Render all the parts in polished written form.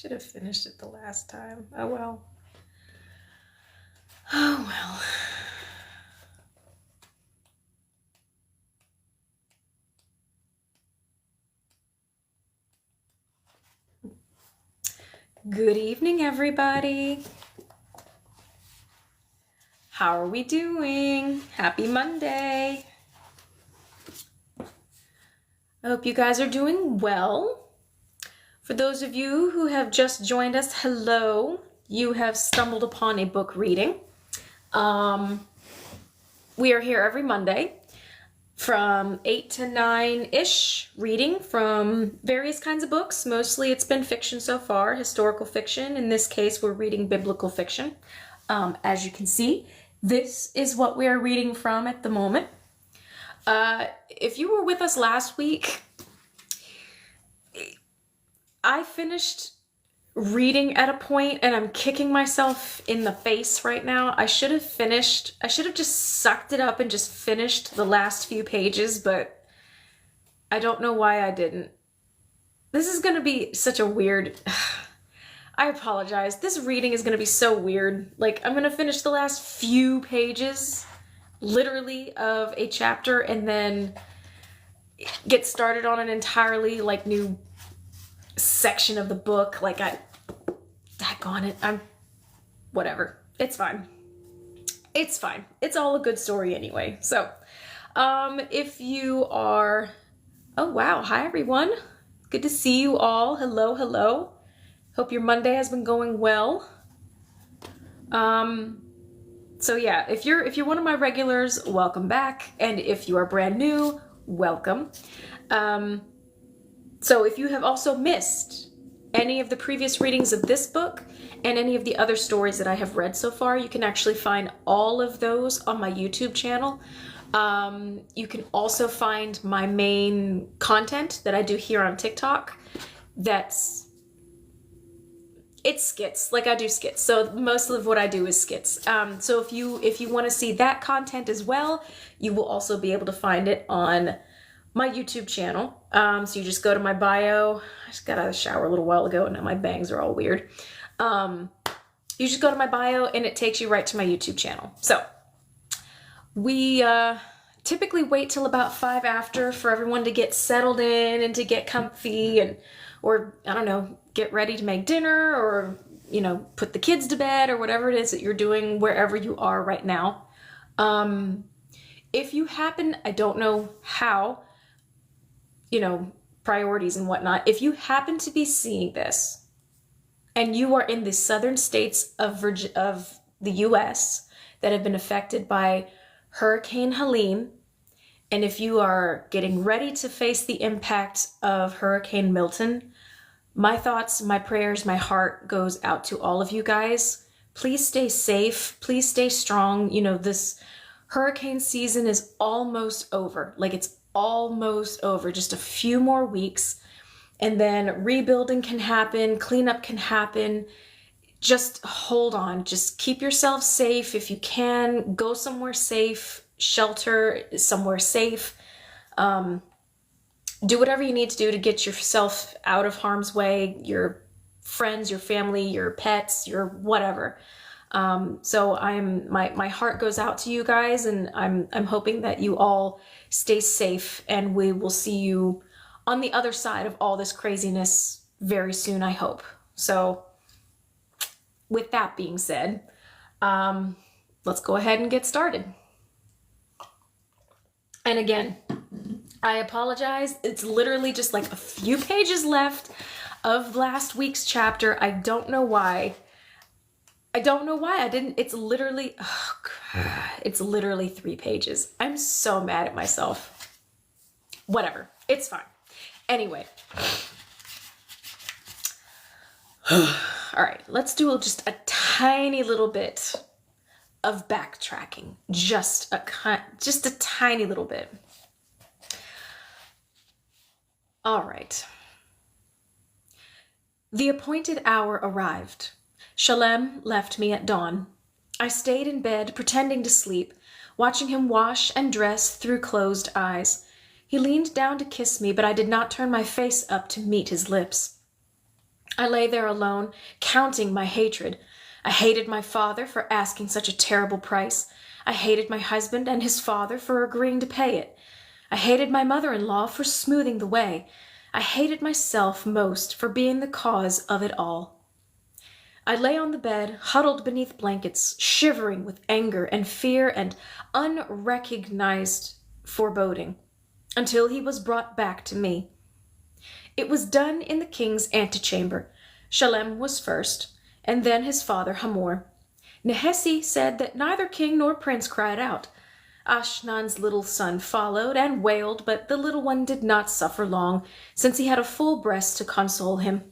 Should have finished it the last time. Oh well. Oh well. Good evening, everybody. How are we doing? Happy Monday. I hope you guys are doing well. For those of you who have just joined us, hello. You have stumbled upon a book reading. We are here every Monday from 8 to 9-ish, reading from various kinds of books. Mostly it's been fiction so far, historical fiction. In this case, we're reading biblical fiction. As you can see, this is what we are reading from at the moment. If you were with us last week, I finished reading at a point and I'm kicking myself in the face right now. I should have just sucked it up and just finished the last few pages, but I don't know why I didn't. This is going to be such a weird... I apologize. This reading is going to be so weird. Like, I'm going to finish the last few pages, literally, of a chapter and then get started on an entirely, like, new section of the book. Like, daggone it. Whatever. It's fine. It's fine. It's all a good story anyway. So, if you are... Oh, wow. Hi, everyone. Good to see you all. Hello, hello. Hope your Monday has been going well. So yeah, if you're one of my regulars, welcome back. And if you are brand new, welcome. So if you have also missed any of the previous readings of this book and any of the other stories that I have read so far, you can actually find all of those on my YouTube channel. You can also find my main content that I do here on TikTok. It's skits, like I do skits. So most of what I do is skits. So if you want to see that content as well, you will also be able to find it on my YouTube channel. So you just go to my bio. I just got out of the shower a little while ago and now my bangs are all weird. You just go to my bio and it takes you right to my YouTube channel. So we typically wait till about 5 after for everyone to get settled in and to get comfy or I don't know, get ready to make dinner or, you know, put the kids to bed or whatever it is that you're doing wherever you are right now. If you happen, I don't know how, you know, priorities and whatnot, if you happen to be seeing this and you are in the southern states of the US that have been affected by Hurricane Helene, and if you are getting ready to face the impact of Hurricane Milton, my thoughts, my prayers, my heart goes out to all of you guys. Please stay safe. Please stay strong. You know, this hurricane season is almost over. Like, it's almost over. Just a few more weeks. And then rebuilding can happen. Cleanup can happen. Just hold on. Just keep yourself safe. If you can, go somewhere safe. Shelter somewhere safe. Do whatever you need to do to get yourself out of harm's way, your friends, your family, your pets, your whatever. So my heart goes out to you guys, and I'm hoping that you all stay safe, and we will see you on the other side of all this craziness very soon, I hope. So with that being said, let's go ahead and get started. And again, I apologize. It's literally just like a few pages left of last week's chapter. I don't know why. It's literally, oh God, it's literally 3 pages. I'm so mad at myself. Whatever. It's fine. Anyway. All right, let's do just a tiny little bit of backtracking. Just a tiny little bit. All right. The appointed hour arrived. Shalem left me at dawn. I stayed in bed, pretending to sleep, watching him wash and dress through closed eyes. He leaned down to kiss me, but I did not turn my face up to meet his lips. I lay there alone, counting my hatred. I hated my father for asking such a terrible price. I hated my husband and his father for agreeing to pay it. I hated my mother-in-law for smoothing the way. I hated myself most for being the cause of it all. I lay on the bed, huddled beneath blankets, shivering with anger and fear and unrecognized foreboding, until he was brought back to me. It was done in the king's antechamber. Shalem was first, and then his father Hamor. Nehesi said that neither king nor prince cried out. Ashnan's little son followed and wailed, but the little one did not suffer long, since he had a full breast to console him.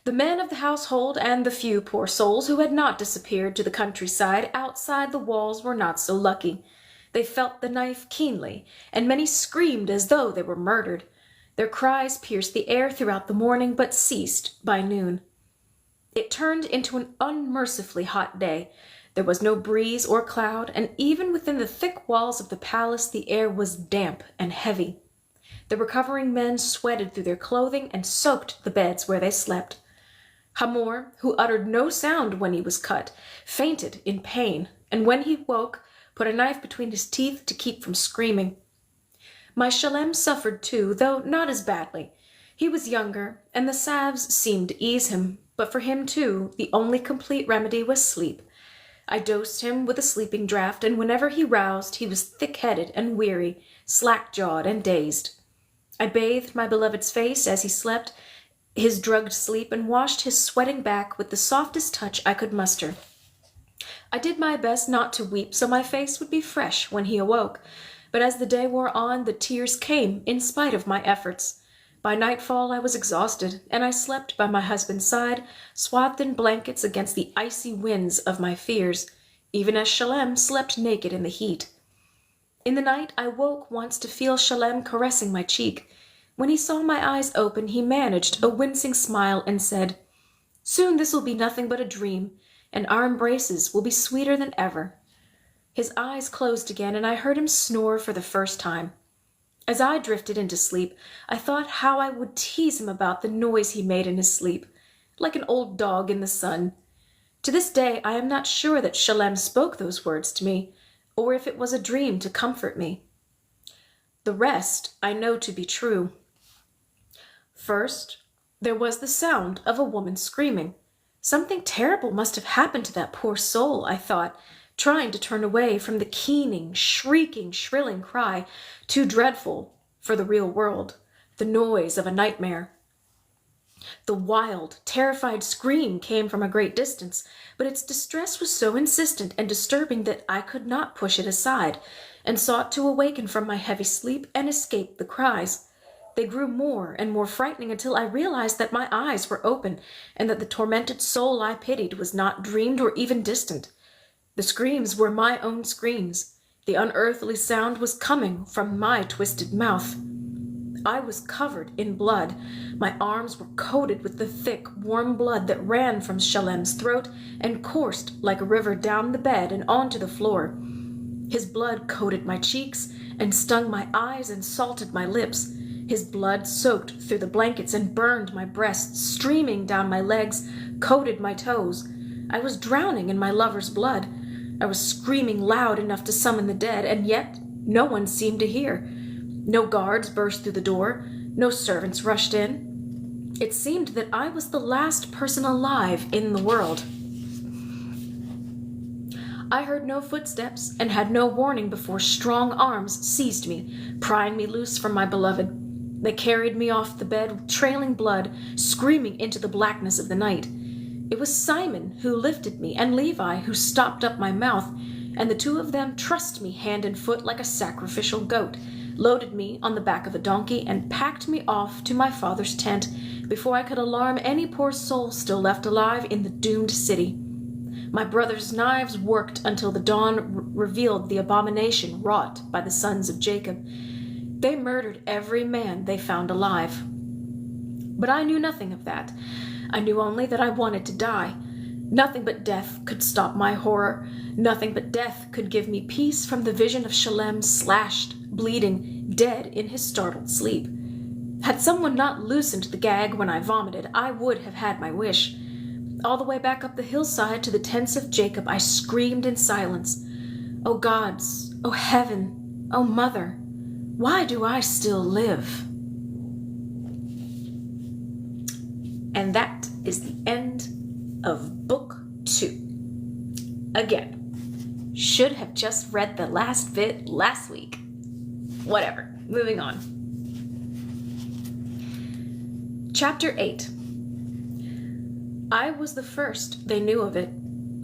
The men of the household and the few poor souls who had not disappeared to the countryside outside the walls were not so lucky. They felt the knife keenly, and many screamed as though they were murdered. Their cries pierced the air throughout the morning, but ceased by noon. It turned into an unmercifully hot day. There was no breeze or cloud, and even within the thick walls of the palace the air was damp and heavy. The recovering men sweated through their clothing and soaked the beds where they slept. Hamor, who uttered no sound when he was cut, fainted in pain, and when he woke, put a knife between his teeth to keep from screaming. My Shalem suffered too, though not as badly. He was younger, and the salves seemed to ease him, but for him too, the only complete remedy was sleep. I dosed him with a sleeping draught, and whenever he roused, he was thick-headed and weary, slack-jawed and dazed. I bathed my beloved's face as he slept, his drugged sleep, and washed his sweating back with the softest touch I could muster. I did my best not to weep so my face would be fresh when he awoke, but as the day wore on, the tears came in spite of my efforts. By nightfall I was exhausted, and I slept by my husband's side, swathed in blankets against the icy winds of my fears, even as Shalem slept naked in the heat. In the night I woke once to feel Shalem caressing my cheek. When he saw my eyes open, he managed a wincing smile and said, "Soon this will be nothing but a dream, and our embraces will be sweeter than ever." His eyes closed again, and I heard him snore for the first time. As I drifted into sleep, I thought how I would tease him about the noise he made in his sleep, like an old dog in the sun. To this day, I am not sure that Shalem spoke those words to me, or if it was a dream to comfort me. The rest I know to be true. First, there was the sound of a woman screaming. Something terrible must have happened to that poor soul, I thought, trying to turn away from the keening, shrieking, shrilling cry, too dreadful for the real world, the noise of a nightmare. The wild, terrified scream came from a great distance, but its distress was so insistent and disturbing that I could not push it aside, and sought to awaken from my heavy sleep and escape the cries. They grew more and more frightening until I realized that my eyes were open, and that the tormented soul I pitied was not dreamed or even distant. The screams were my own screams. The unearthly sound was coming from my twisted mouth. I was covered in blood. My arms were coated with the thick, warm blood that ran from Shalem's throat and coursed like a river down the bed and onto the floor. His blood coated my cheeks and stung my eyes and salted my lips. His blood soaked through the blankets and burned my breasts, streaming down my legs, coated my toes. I was drowning in my lover's blood. I was screaming loud enough to summon the dead, and yet no one seemed to hear. No guards burst through the door. No servants rushed in. It seemed that I was the last person alive in the world. I heard no footsteps and had no warning before strong arms seized me, prying me loose from my beloved. They carried me off the bed with trailing blood, screaming into the blackness of the night. It was Simon who lifted me, and Levi who stopped up my mouth, and the two of them trussed me hand and foot like a sacrificial goat, loaded me on the back of a donkey, and packed me off to my father's tent before I could alarm any poor soul still left alive in the doomed city. My brother's knives worked until the dawn revealed the abomination wrought by the sons of Jacob. They murdered every man they found alive. But I knew nothing of that. I knew only that I wanted to die. Nothing but death could stop my horror. Nothing but death could give me peace from the vision of Shalem slashed, bleeding, dead in his startled sleep. Had someone not loosened the gag when I vomited, I would have had my wish. All the way back up the hillside to the tents of Jacob, I screamed in silence. O gods, O heaven, O mother, why do I still live? And that is the end of book 2. Again, should have just read the last bit last week. Whatever, moving on. Chapter 8. I was the first they knew of it.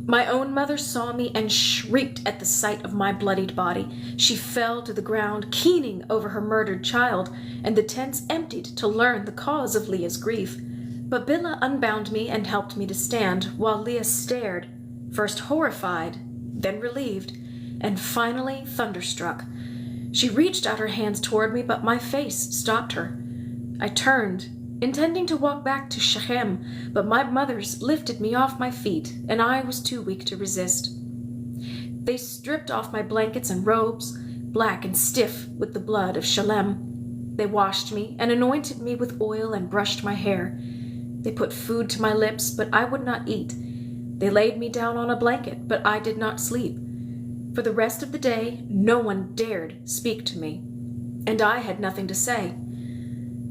My own mother saw me and shrieked at the sight of my bloodied body. She fell to the ground, keening over her murdered child, and the tents emptied to learn the cause of Leah's grief. But Bilhah unbound me and helped me to stand, while Leah stared, first horrified, then relieved, and finally thunderstruck. She reached out her hands toward me, but my face stopped her. I turned, intending to walk back to Shechem, but my mothers lifted me off my feet, and I was too weak to resist. They stripped off my blankets and robes, black and stiff with the blood of Shalem. They washed me and anointed me with oil and brushed my hair. They put food to my lips, but I would not eat. They laid me down on a blanket, but I did not sleep. For the rest of the day, no one dared speak to me, and I had nothing to say.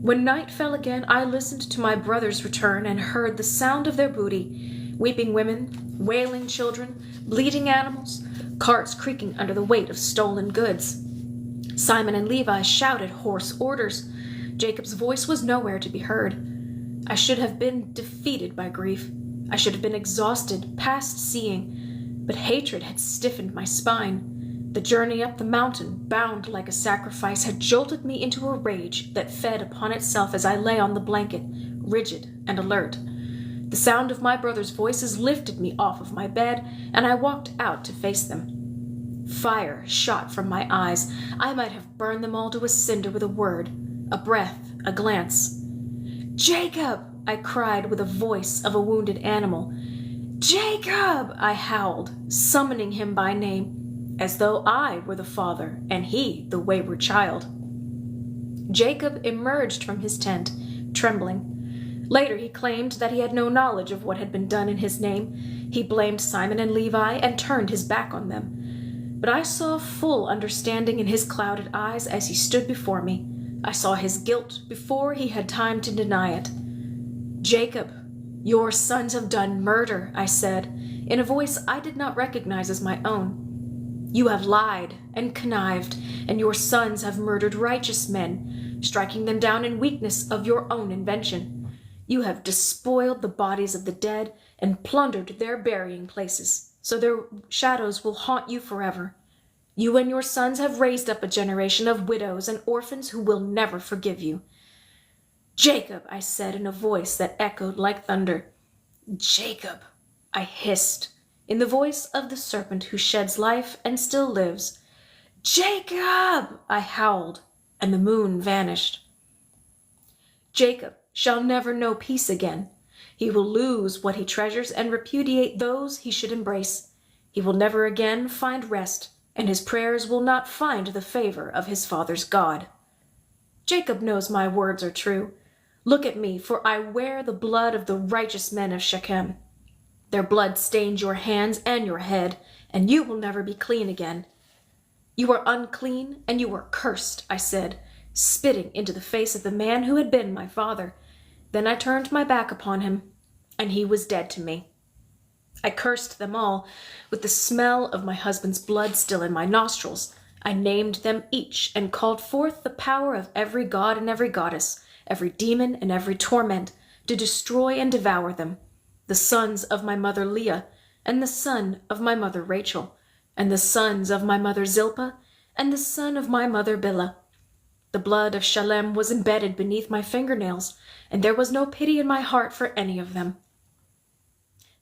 When night fell again, I listened to my brothers' return and heard the sound of their booty, weeping women, wailing children, bleating animals, carts creaking under the weight of stolen goods. Simon and Levi shouted hoarse orders. Jacob's voice was nowhere to be heard. I should have been defeated by grief. I should have been exhausted, past seeing, but hatred had stiffened my spine. The journey up the mountain, bound like a sacrifice, had jolted me into a rage that fed upon itself as I lay on the blanket, rigid and alert. The sound of my brothers' voices lifted me off of my bed, and I walked out to face them. Fire shot from my eyes. I might have burned them all to a cinder with a word, a breath, a glance. "Jacob!" I cried with the voice of a wounded animal. "Jacob!" I howled, summoning him by name, as though I were the father and he the wayward child. Jacob emerged from his tent, trembling. Later he claimed that he had no knowledge of what had been done in his name. He blamed Simon and Levi and turned his back on them. But I saw full understanding in his clouded eyes as he stood before me. I saw his guilt before he had time to deny it. "Jacob, your sons have done murder," I said, in a voice I did not recognize as my own. "You have lied and connived, and your sons have murdered righteous men, striking them down in weakness of your own invention. You have despoiled the bodies of the dead and plundered their burying places, so their shadows will haunt you forever. You and your sons have raised up a generation of widows and orphans who will never forgive you." "Jacob," I said in a voice that echoed like thunder. "Jacob," I hissed, in the voice of the serpent who sheds life and still lives. "Jacob," I howled, and the moon vanished. Jacob shall never know peace again. He will lose what he treasures and repudiate those he should embrace. He will never again find rest, and his prayers will not find the favor of his father's God. Jacob knows my words are true. Look at me, for I wear the blood of the righteous men of Shechem. Their blood stains your hands and your head, and you will never be clean again. You are unclean, and you are cursed, I said, spitting into the face of the man who had been my father. Then I turned my back upon him, and he was dead to me. I cursed them all, with the smell of my husband's blood still in my nostrils. I named them each, and called forth the power of every god and every goddess, every demon and every torment, to destroy and devour them. The sons of my mother Leah, and the son of my mother Rachel, and the sons of my mother Zilpah, and the son of my mother Bilhah. The blood of Shalem was embedded beneath my fingernails, and there was no pity in my heart for any of them.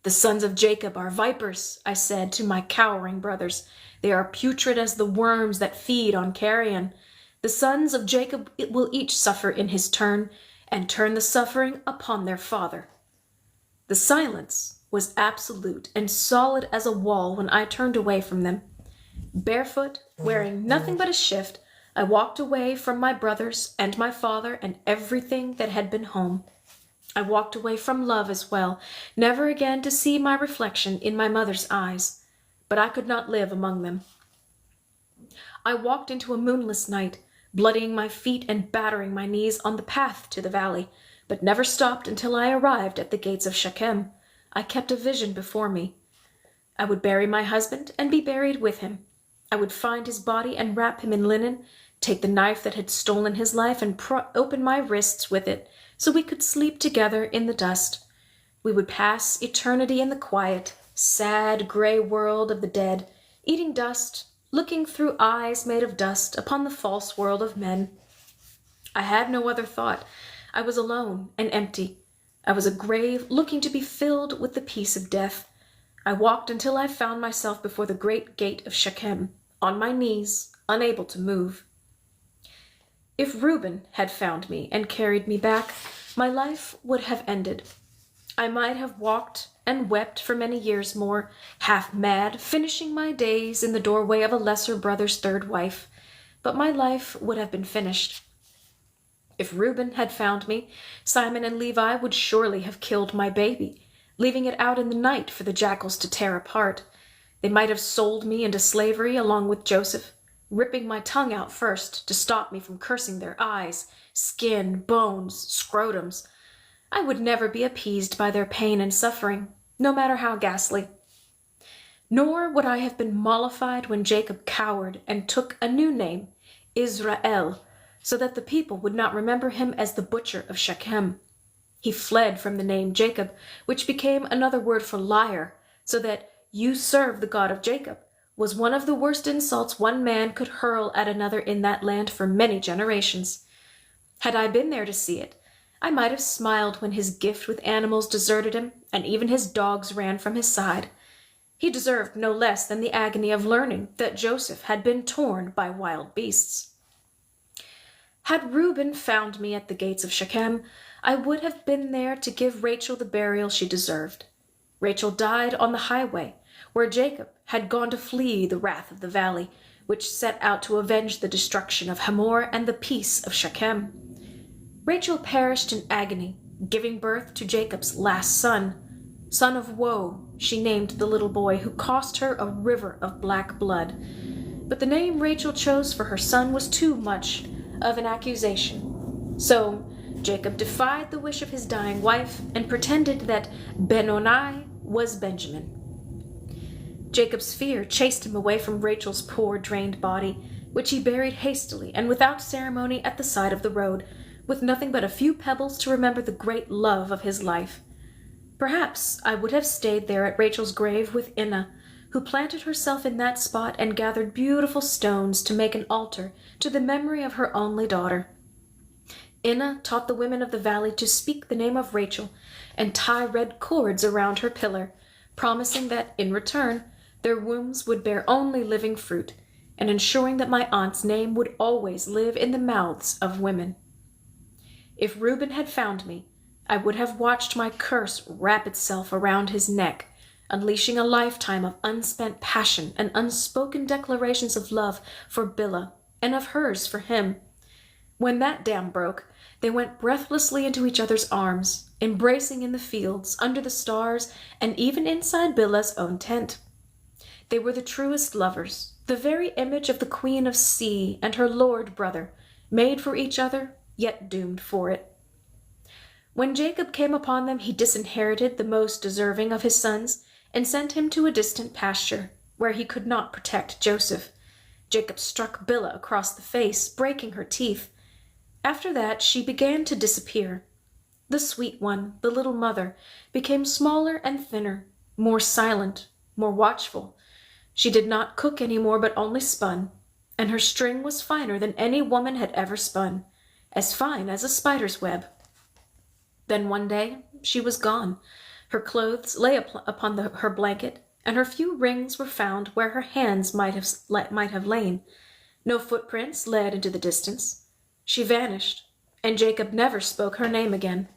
The sons of Jacob are vipers, I said to my cowering brothers. They are putrid as the worms that feed on carrion. The sons of Jacob will each suffer in his turn, and turn the suffering upon their father. The silence was absolute and solid as a wall when I turned away from them. Barefoot, wearing nothing but a shift, I walked away from my brothers and my father and everything that had been home. I walked away from love as well, never again to see my reflection in my mother's eyes, but I could not live among them. I walked into a moonless night, bloodying my feet and battering my knees on the path to the valley, but never stopped until I arrived at the gates of Shechem. I kept a vision before me. I would bury my husband and be buried with him. I would find his body and wrap him in linen, take the knife that had stolen his life and open my wrists with it, so we could sleep together in the dust. We would pass eternity in the quiet, sad, gray world of the dead, eating dust, looking through eyes made of dust upon the false world of men. I had no other thought. I was alone and empty. I was a grave looking to be filled with the peace of death. I walked until I found myself before the great gate of Shechem, on my knees, unable to move. If Reuben had found me and carried me back, my life would have ended. I might have walked and wept for many years more, half mad, finishing my days in the doorway of a lesser brother's third wife, but my life would have been finished. If Reuben had found me, Simon and Levi would surely have killed my baby, leaving it out in the night for the jackals to tear apart. They might have sold me into slavery along with Joseph, ripping my tongue out first to stop me from cursing their eyes, skin, bones, scrotums. I would never be appeased by their pain and suffering, no matter how ghastly. Nor would I have been mollified when Jacob cowered and took a new name, Israel, so that the people would not remember him as the butcher of Shechem. He fled from the name Jacob, which became another word for liar, so that "you serve the God of Jacob" was one of the worst insults one man could hurl at another in that land for many generations. Had I been there to see it, I might have smiled when his gift with animals deserted him, and even his dogs ran from his side. He deserved no less than the agony of learning that Joseph had been torn by wild beasts. Had Reuben found me at the gates of Shechem, I would have been there to give Rachel the burial she deserved. Rachel died on the highway, where Jacob had gone to flee the wrath of the valley, which set out to avenge the destruction of Hamor and the peace of Shechem. Rachel perished in agony, giving birth to Jacob's last son. Son of woe, she named the little boy, who cost her a river of black blood. But the name Rachel chose for her son was too much of an accusation. So Jacob defied the wish of his dying wife and pretended that Benoni was Benjamin. Jacob's fear chased him away from Rachel's poor, drained body, which he buried hastily and without ceremony at the side of the road, with nothing but a few pebbles to remember the great love of his life. Perhaps I would have stayed there at Rachel's grave with Inna, who planted herself in that spot and gathered beautiful stones to make an altar to the memory of her only daughter. Inna taught the women of the valley to speak the name of Rachel and tie red cords around her pillar, promising that, in return, their wombs would bear only living fruit, and ensuring that my aunt's name would always live in the mouths of women. If Reuben had found me, I would have watched my curse wrap itself around his neck, unleashing a lifetime of unspent passion and unspoken declarations of love for Bilhah and of hers for him. When that dam broke, they went breathlessly into each other's arms, embracing in the fields, under the stars, and even inside Bilhah's own tent. They were the truest lovers, the very image of the Queen of Sea and her lord brother, made for each other, yet doomed for it. When Jacob came upon them, he disinherited the most deserving of his sons and sent him to a distant pasture, where he could not protect Joseph. Jacob struck Bilhah across the face, breaking her teeth. After that, she began to disappear. The sweet one, the little mother, became smaller and thinner, more silent, more watchful. She did not cook any more, but only spun, and her string was finer than any woman had ever spun, as fine as a spider's web. Then one day she was gone. Her clothes lay upon her blanket, and her few rings were found where her hands might have lain. No footprints led into the distance. She vanished, and Jacob never spoke her name again.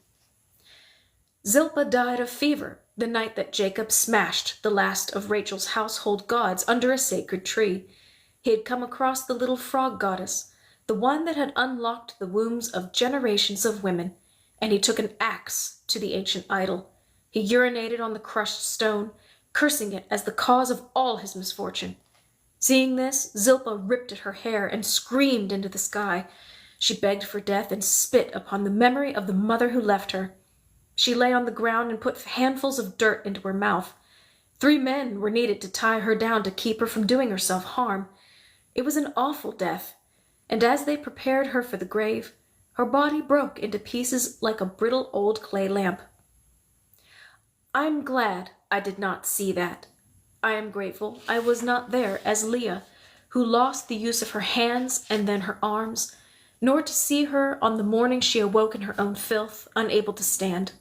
Zilpah died of fever the night that Jacob smashed the last of Rachel's household gods under a sacred tree. He had come across the little frog goddess, the one that had unlocked the wombs of generations of women, and he took an axe to the ancient idol. He urinated on the crushed stone, cursing it as the cause of all his misfortune. Seeing this, Zilpah ripped at her hair and screamed into the sky. She begged for death and spit upon the memory of the mother who left her. She lay on the ground and put handfuls of dirt into her mouth. 3 men were needed to tie her down to keep her from doing herself harm. It was an awful death, and as they prepared her for the grave, her body broke into pieces like a brittle old clay lamp. I am glad I did not see that. I am grateful I was not there as Leah, who lost the use of her hands and then her arms, nor to see her on the morning she awoke in her own filth, unable to stand.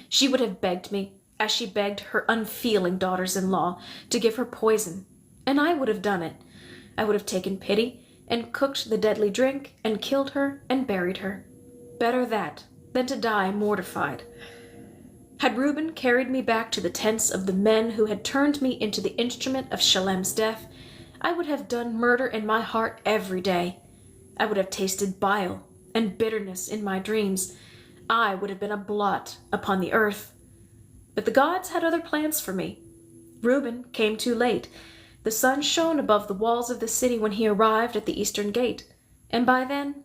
She would have begged me, as she begged her unfeeling daughters-in-law, to give her poison, and I would have done it. I would have taken pity and cooked the deadly drink and killed her and buried her. Better that than to die mortified. Had Reuben carried me back to the tents of the men who had turned me into the instrument of Shalem's death, I would have done murder in my heart every day. I would have tasted bile and bitterness in my dreams. I would have been a blot upon the earth. But the gods had other plans for me. Reuben came too late. The sun shone above the walls of the city when he arrived at the eastern gate, and by then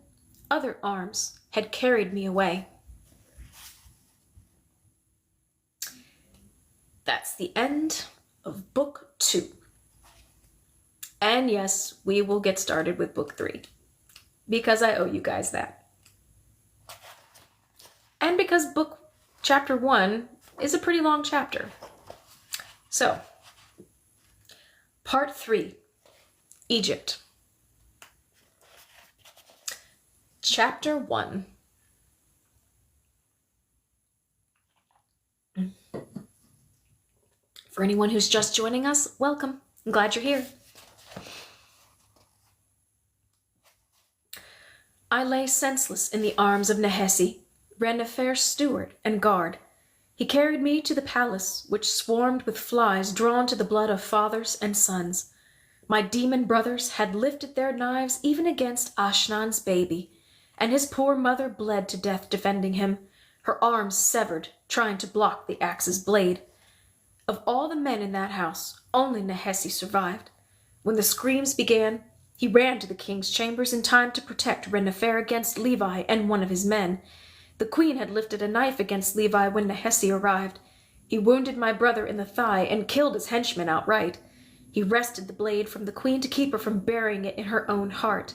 other arms had carried me away. That's the end of Book 2. And yes, we will get started with Book 3, because I owe you guys that. And because Chapter 1 is a pretty long chapter. So, Part 3, Egypt. Chapter 1. For anyone who's just joining us, welcome. I'm glad you're here. I lay senseless in the arms of Nehesi, Ren-Nefer's steward and guard. He carried me to the palace, which swarmed with flies drawn to the blood of fathers and sons. My demon brothers had lifted their knives even against Ashnan's baby, and his poor mother bled to death defending him, her arms severed, trying to block the axe's blade. Of all the men in that house, only Nehesi survived. When the screams began, he ran to the king's chambers in time to protect Ren-Nefer against Levi and one of his men. The queen had lifted a knife against Levi when Nehesi arrived. He wounded my brother in the thigh and killed his henchman outright. He wrested the blade from the queen to keep her from burying it in her own heart.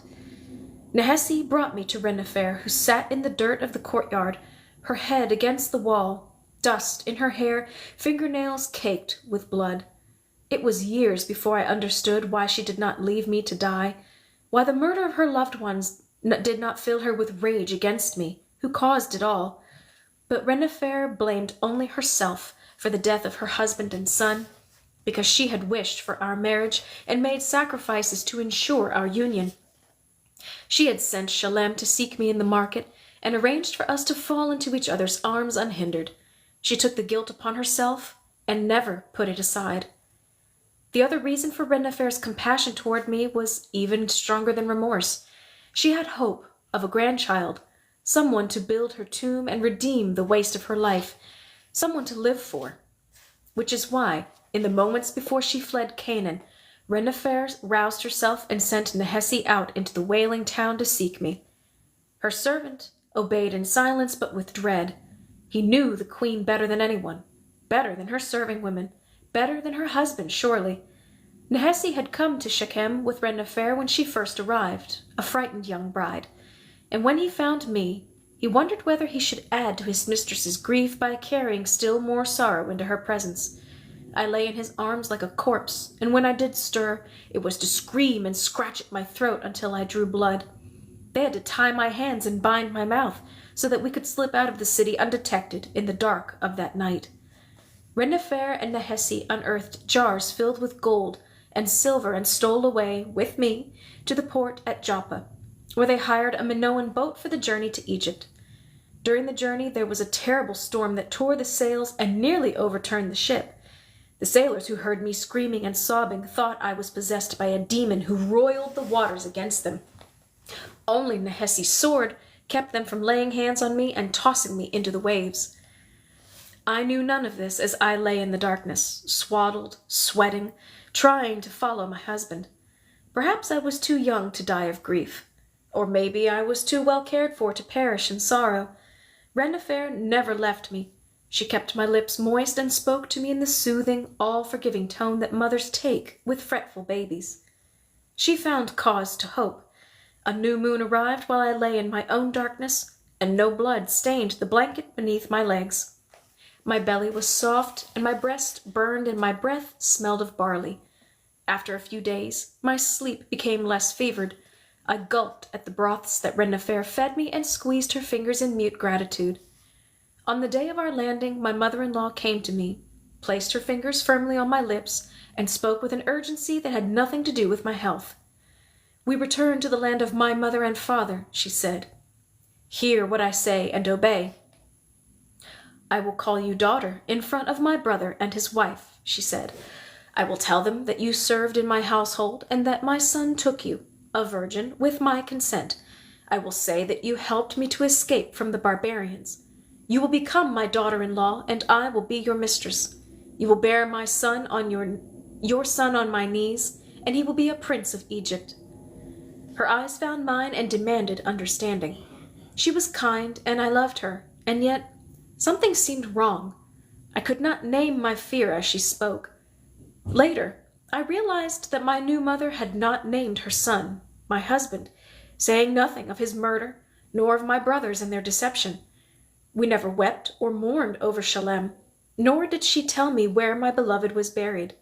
Nehesi brought me to Ren-Nefer, who sat in the dirt of the courtyard, her head against the wall, dust in her hair, fingernails caked with blood. It was years before I understood why she did not leave me to die, why the murder of her loved ones did not fill her with rage against me, who caused it all. But Ren-Nefer blamed only herself for the death of her husband and son, because she had wished for our marriage and made sacrifices to ensure our union. She had sent Shalem to seek me in the market and arranged for us to fall into each other's arms unhindered. She took the guilt upon herself and never put it aside. The other reason for Ren-Nefer's compassion toward me was even stronger than remorse. She had hope of a grandchild, someone to build her tomb and redeem the waste of her life, someone to live for. Which is why, in the moments before she fled Canaan, Ren-Nefer roused herself and sent Nehesi out into the wailing town to seek me. Her servant obeyed in silence but with dread. He knew the queen better than anyone, better than her serving women, better than her husband, surely. Nehesi had come to Shechem with Ren-Nefer when she first arrived, a frightened young bride, and when he found me, he wondered whether he should add to his mistress's grief by carrying still more sorrow into her presence. I lay in his arms like a corpse, and when I did stir, it was to scream and scratch at my throat until I drew blood. They had to tie my hands and bind my mouth, so that we could slip out of the city undetected in the dark of that night. Ren-Nefer and Nehesi unearthed jars filled with gold and silver and stole away, with me, to the port at Joppa, where they hired a Minoan boat for the journey to Egypt. During the journey there was a terrible storm that tore the sails and nearly overturned the ship. The sailors who heard me screaming and sobbing thought I was possessed by a demon who roiled the waters against them. Only Nehesi's sword kept them from laying hands on me and tossing me into the waves. I knew none of this as I lay in the darkness, swaddled, sweating, trying to follow my husband. Perhaps I was too young to die of grief, or maybe I was too well cared for to perish in sorrow. Renifer never left me. She kept my lips moist and spoke to me in the soothing, all-forgiving tone that mothers take with fretful babies. She found cause to hope. A new moon arrived while I lay in my own darkness, and no blood stained the blanket beneath my legs. My belly was soft, and my breast burned, and my breath smelled of barley. After a few days, my sleep became less fevered. I gulped at the broths that Renifer fed me and squeezed her fingers in mute gratitude. On the day of our landing, my mother-in-law came to me, placed her fingers firmly on my lips, and spoke with an urgency that had nothing to do with my health. "We return to the land of my mother and father," she said. "Hear what I say and obey." "I will call you daughter in front of my brother and his wife," she said. "I will tell them that you served in my household and that my son took you, a virgin, with my consent. I will say that you helped me to escape from the barbarians. You will become my daughter-in-law, and I will be your mistress. You will bear my son on your son on my knees, and he will be a prince of Egypt." Her eyes found mine and demanded understanding. She was kind, and I loved her, and yet something seemed wrong. I could not name my fear as she spoke. Later, I realized that my new mother had not named her son, my husband, saying nothing of his murder, nor of my brothers and their deception. We never wept or mourned over Shalem, nor did she tell me where my beloved was buried.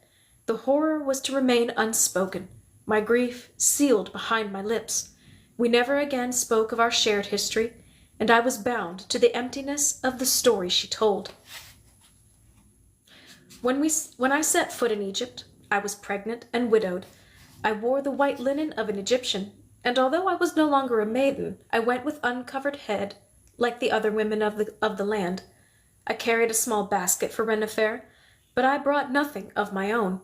The horror was to remain unspoken, my grief sealed behind my lips. We never again spoke of our shared history, and I was bound to the emptiness of the story she told. When I set foot in Egypt, I was pregnant and widowed. I wore the white linen of an Egyptian, and although I was no longer a maiden, I went with uncovered head, like the other women of the land. I carried a small basket for Renifer, but I brought nothing of my own.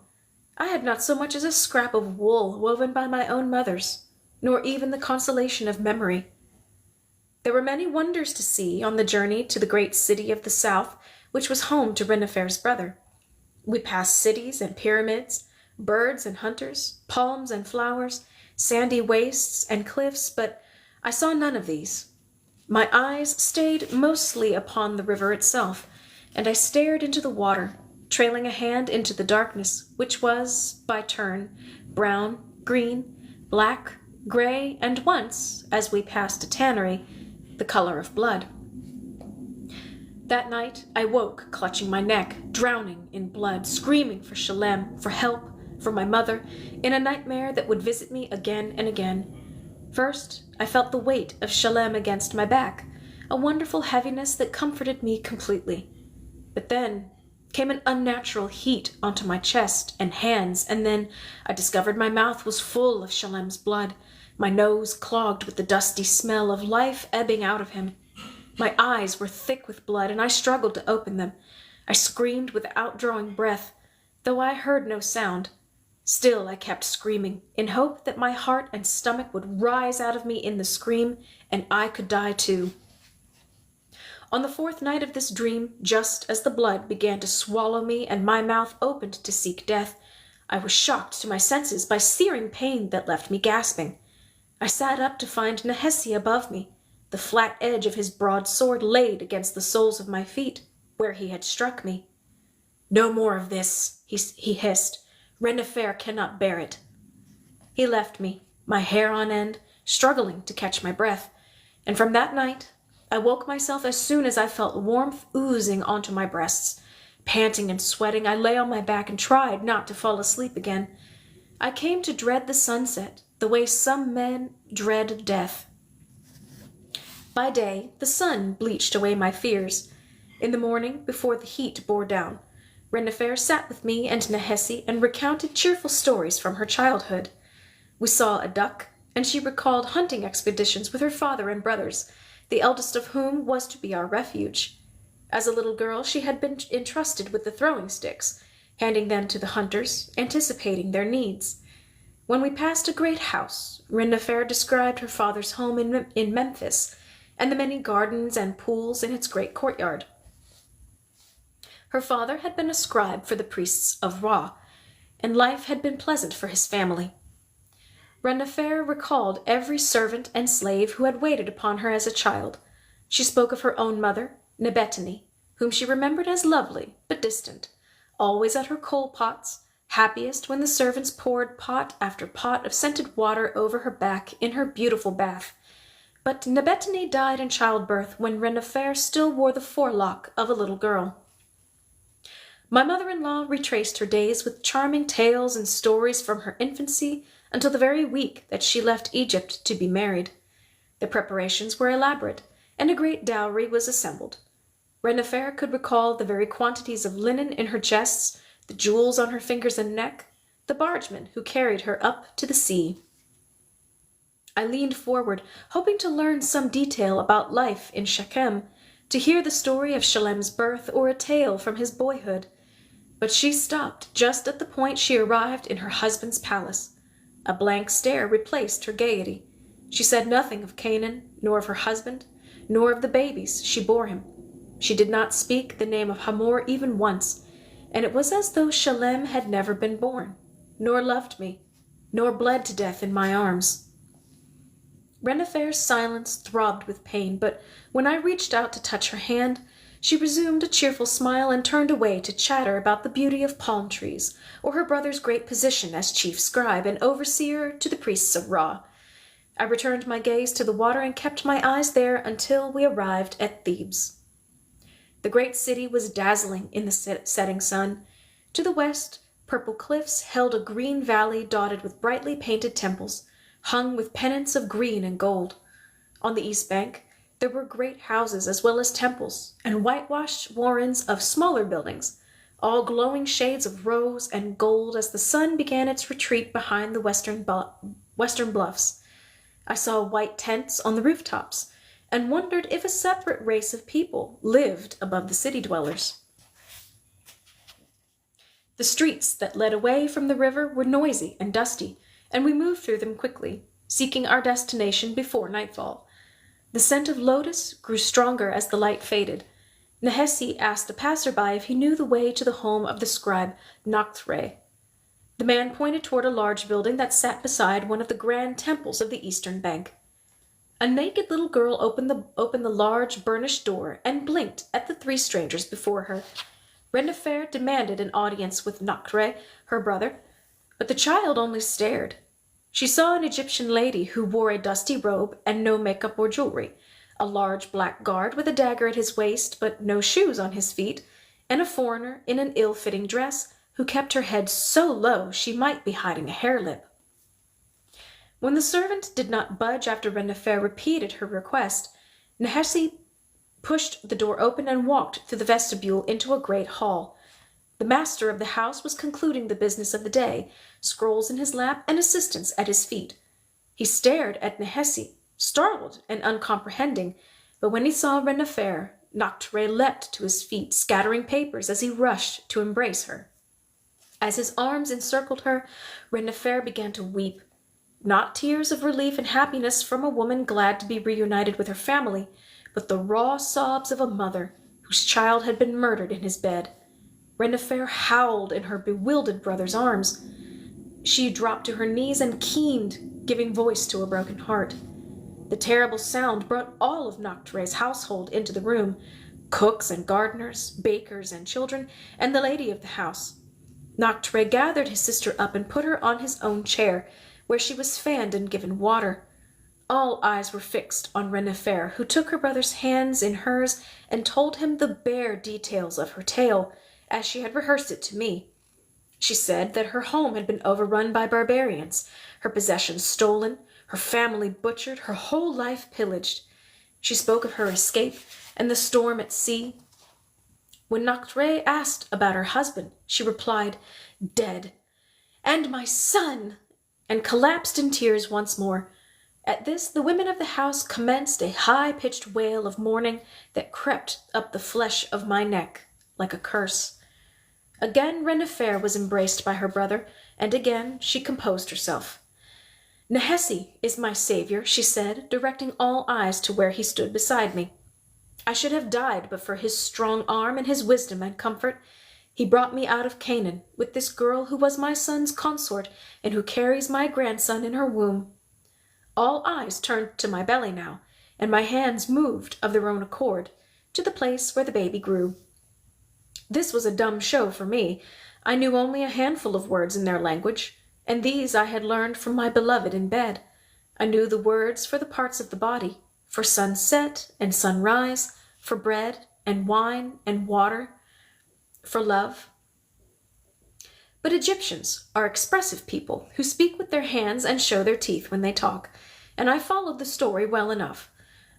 I had not so much as a scrap of wool woven by my own mothers, nor even the consolation of memory. There were many wonders to see on the journey to the great city of the south, which was home to Renifer's brother. We passed cities and pyramids, birds and hunters, palms and flowers, sandy wastes and cliffs, but I saw none of these. My eyes stayed mostly upon the river itself, and I stared into the water, trailing a hand into the darkness, which was, by turn, brown, green, black, gray, and once, as we passed a tannery, the color of blood. That night I woke clutching my neck, drowning in blood, screaming for Shalem, for help, for my mother, in a nightmare that would visit me again and again. First, I felt the weight of Shalem against my back, a wonderful heaviness that comforted me completely. But then came an unnatural heat onto my chest and hands, and then I discovered my mouth was full of Shalem's blood, my nose clogged with the dusty smell of life ebbing out of him. My eyes were thick with blood, and I struggled to open them. I screamed without drawing breath, though I heard no sound. Still I kept screaming, in hope that my heart and stomach would rise out of me in the scream, and I could die too. On the fourth night of this dream, just as the blood began to swallow me and my mouth opened to seek death, I was shocked to my senses by searing pain that left me gasping. I sat up to find Nehesi above me, the flat edge of his broad sword laid against the soles of my feet, where he had struck me. "No more of this," he hissed. "Renifer cannot bear it." He left me, my hair on end, struggling to catch my breath, and from that night I woke myself as soon as I felt warmth oozing onto my breasts. Panting and sweating, I lay on my back and tried not to fall asleep again. I came to dread the sunset, the way some men dread death. By day, the sun bleached away my fears. In the morning, before the heat bore down, Renifer sat with me and Nehesi and recounted cheerful stories from her childhood. We saw a duck, and she recalled hunting expeditions with her father and brothers, the eldest of whom was to be our refuge. As a little girl, she had been entrusted with the throwing sticks, handing them to the hunters, anticipating their needs. When we passed a great house, Rinnefer described her father's home in Memphis, and the many gardens and pools in its great courtyard. Her father had been a scribe for the priests of Ra, and life had been pleasant for his family. Rinnefer recalled every servant and slave who had waited upon her as a child. She spoke of her own mother, Nebetani, whom she remembered as lovely but distant, always at her coal pots, happiest when the servants poured pot after pot of scented water over her back in her beautiful bath. But Nebetani died in childbirth when Rinnefer still wore the forelock of a little girl. My mother-in-law retraced her days with charming tales and stories from her infancy until the very week that she left Egypt to be married. The preparations were elaborate, and a great dowry was assembled. Rinnefer could recall the very quantities of linen in her chests, the jewels on her fingers and neck, the bargeman who carried her up to the sea. I leaned forward, hoping to learn some detail about life in Shechem, to hear the story of Shalem's birth or a tale from his boyhood. But she stopped just at the point she arrived in her husband's palace. A blank stare replaced her gaiety. She said nothing of Canaan, nor of her husband, nor of the babies she bore him. She did not speak the name of Hamor even once, and it was as though Shalem had never been born, nor loved me, nor bled to death in my arms. Rinnefer's silence throbbed with pain, but when I reached out to touch her hand, she resumed a cheerful smile and turned away to chatter about the beauty of palm trees, or her brother's great position as chief scribe and overseer to the priests of Ra. I returned my gaze to the water and kept my eyes there until we arrived at Thebes. The great city was dazzling in the setting sun. To the west, purple cliffs held a green valley dotted with brightly painted temples, hung with pennants of green and gold. On the east bank, there were great houses as well as temples, and whitewashed warrens of smaller buildings, all glowing shades of rose and gold as the sun began its retreat behind the western bluffs. I saw white tents on the rooftops, and wondered if a separate race of people lived above the city dwellers. The streets that led away from the river were noisy and dusty, and we moved through them quickly, seeking our destination before nightfall. The scent of lotus grew stronger as the light faded. Nehesi asked a passerby if he knew the way to the home of the scribe Noctre. The man pointed toward a large building that sat beside one of the grand temples of the eastern bank. A naked little girl opened the large burnished door and blinked at the three strangers before her. Rinnefer demanded an audience with Noctre, her brother, but the child only stared. She saw an Egyptian lady who wore a dusty robe and no makeup or jewelry, a large black guard with a dagger at his waist but no shoes on his feet, and a foreigner in an ill-fitting dress who kept her head so low she might be hiding a hair lip. When the servant did not budge after Rinnefer repeated her request, Nehesi pushed the door open and walked through the vestibule into a great hall. The master of the house was concluding the business of the day, scrolls in his lap and assistants at his feet. He stared at Nehesi, startled and uncomprehending, but when he saw Rinnefer, Noctre leapt to his feet, scattering papers as he rushed to embrace her. As his arms encircled her, Rinnefer began to weep. Not tears of relief and happiness from a woman glad to be reunited with her family, but the raw sobs of a mother whose child had been murdered in his bed. Rinnefer howled in her bewildered brother's arms. She dropped to her knees and keened, giving voice to a broken heart. The terrible sound brought all of Noctre's household into the room, cooks and gardeners, bakers and children, and the lady of the house. Noctre gathered his sister up and put her on his own chair, where she was fanned and given water. All eyes were fixed on Rinnefer, who took her brother's hands in hers and told him the bare details of her tale, as she had rehearsed it to me. She said that her home had been overrun by barbarians, her possessions stolen, her family butchered, her whole life pillaged. She spoke of her escape and the storm at sea. When Noctre asked about her husband, she replied, "Dead. And my son!" and collapsed in tears once more. At this, the women of the house commenced a high-pitched wail of mourning that crept up the flesh of my neck like a curse. Again Renifer was embraced by her brother, and again she composed herself. Nehesi is my savior, she said, directing all eyes to where he stood beside me. I should have died but for his strong arm and his wisdom and comfort. He brought me out of Canaan with this girl who was my son's consort and who carries my grandson in her womb. All eyes turned to my belly now, and my hands moved of their own accord to the place where the baby grew. This was a dumb show for me. I knew only a handful of words in their language, and these I had learned from my beloved in bed. I knew the words for the parts of the body, for sunset and sunrise, for bread and wine and water, for love. But Egyptians are expressive people who speak with their hands and show their teeth when they talk, and I followed the story well enough.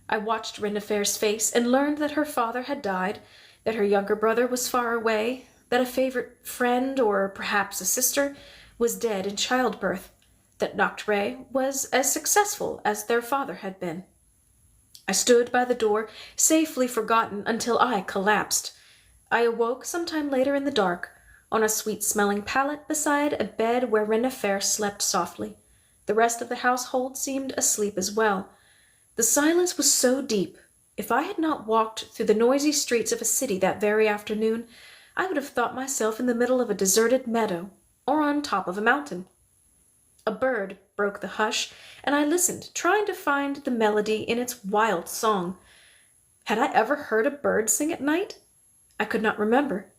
I watched Renifer's face and learned that her father had died, that her younger brother was far away, that a favorite friend, or perhaps a sister, was dead in childbirth, that Noctre was as successful as their father had been. I stood by the door, safely forgotten until I collapsed. I awoke some time later in the dark, on a sweet-smelling pallet beside a bed where Renifer slept softly. The rest of the household seemed asleep as well. The silence was so deep. If I had not walked through the noisy streets of a city that very afternoon, I would have thought myself in the middle of a deserted meadow, or on top of a mountain. A bird broke the hush, and I listened, trying to find the melody in its wild song. Had I ever heard a bird sing at night? I could not remember.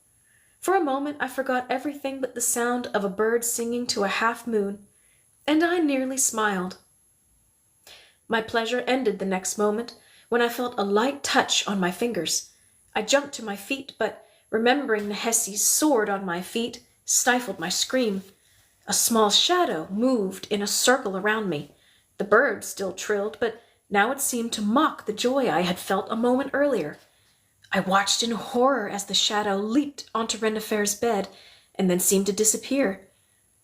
For a moment I forgot everything but the sound of a bird singing to a half-moon, and I nearly smiled. My pleasure ended the next moment, when I felt a light touch on my fingers. I jumped to my feet, but remembering Nehesi's sword on my feet, stifled my scream. A small shadow moved in a circle around me. The bird still trilled, but now it seemed to mock the joy I had felt a moment earlier. I watched in horror as the shadow leaped onto Renifer's bed, and then seemed to disappear.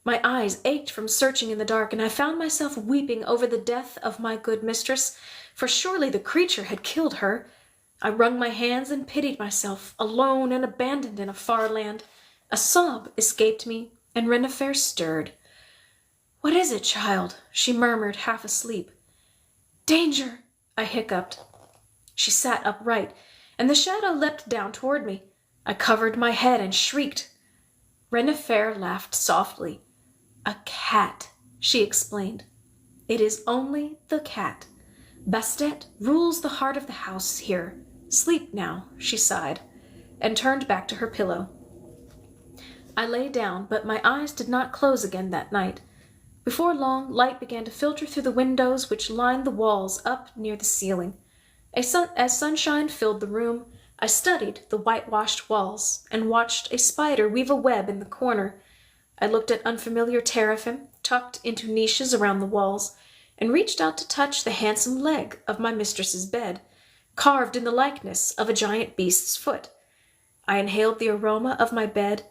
My eyes ached from searching in the dark, and I found myself weeping over the death of my good mistress, for surely the creature had killed her. I wrung my hands and pitied myself, alone and abandoned in a far land. A sob escaped me, and Renifer stirred. "What is it, child?" she murmured, half asleep. "Danger," I hiccuped. She sat upright, and the shadow leapt down toward me. I covered my head and shrieked. Renifer laughed softly. "A cat," she explained. "It is only the cat. Bastet rules the heart of the house here. Sleep now," she sighed, and turned back to her pillow. I lay down, but my eyes did not close again that night. Before long, light began to filter through the windows which lined the walls up near the ceiling. As sunshine filled the room, I studied the whitewashed walls and watched a spider weave a web in the corner. I looked at unfamiliar teraphim tucked into niches around the walls, and reached out to touch the handsome leg of my mistress's bed, carved in the likeness of a giant beast's foot. I inhaled the aroma of my bed,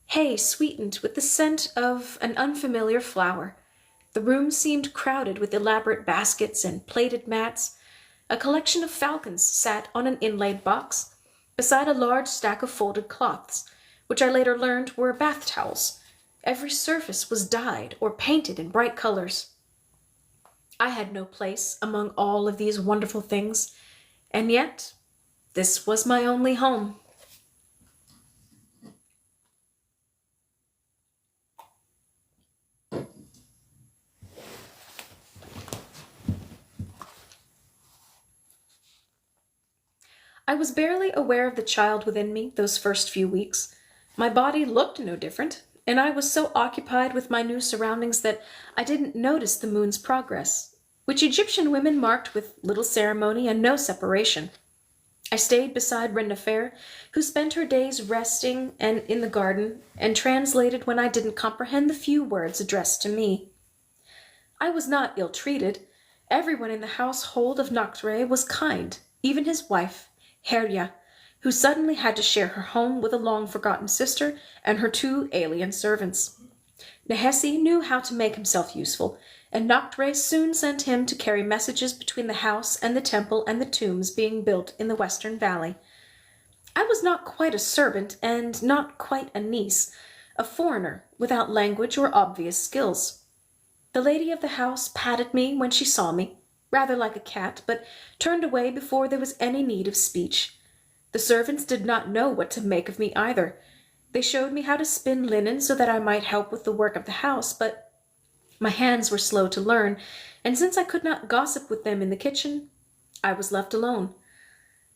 hay sweetened with the scent of an unfamiliar flower. The room seemed crowded with elaborate baskets and plated mats. A collection of falcons sat on an inlaid box, beside a large stack of folded cloths, which I later learned were bath towels. Every surface was dyed or painted in bright colors. I had no place among all of these wonderful things, and yet this was my only home. I was barely aware of the child within me those first few weeks. My body looked no different, and I was so occupied with my new surroundings that I didn't notice the moon's progress, which Egyptian women marked with little ceremony and no separation. I stayed beside Renifer, who spent her days resting and in the garden, and translated when I didn't comprehend the few words addressed to me. I was not ill-treated. Everyone in the household of Noctre was kind, even his wife, Herya, who suddenly had to share her home with a long-forgotten sister and her 2 alien servants. Nehesi knew how to make himself useful, and Noctre soon sent him to carry messages between the house and the temple and the tombs being built in the western valley. I was not quite a servant and not quite a niece, a foreigner without language or obvious skills. The lady of the house patted me when she saw me, rather like a cat, but turned away before there was any need of speech. The servants did not know what to make of me either. They showed me how to spin linen so that I might help with the work of the house, but my hands were slow to learn, and since I could not gossip with them in the kitchen, I was left alone.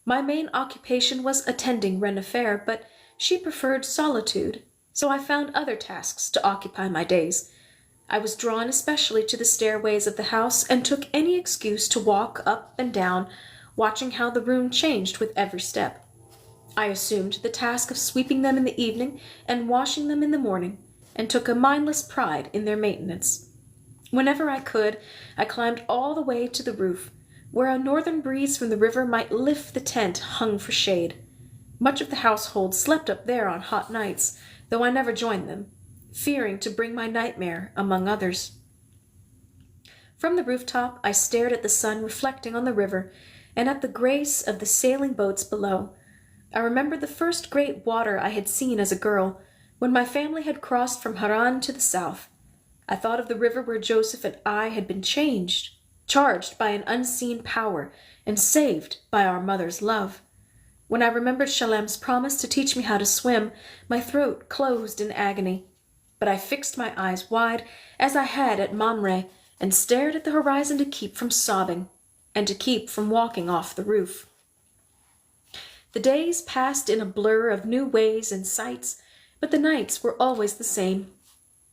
My main occupation was attending Renifer, but she preferred solitude, so I found other tasks to occupy my days. I was drawn especially to the stairways of the house, and took any excuse to walk up and down, watching how the room changed with every step. I assumed the task of sweeping them in the evening and washing them in the morning, and took a mindless pride in their maintenance. Whenever I could, I climbed all the way to the roof, where a northern breeze from the river might lift the tent hung for shade. Much of the household slept up there on hot nights, though I never joined them, fearing to bring my nightmare among others. From the rooftop I stared at the sun reflecting on the river, and at the grace of the sailing boats below. I remembered the first great water I had seen as a girl, when my family had crossed from Haran to the south. I thought of the river where Joseph and I had been charged by an unseen power, and saved by our mother's love. When I remembered Shalem's promise to teach me how to swim, my throat closed in agony. But I fixed my eyes wide, as I had at Mamre, and stared at the horizon to keep from sobbing, and to keep from walking off the roof. The days passed in a blur of new ways and sights, but the nights were always the same.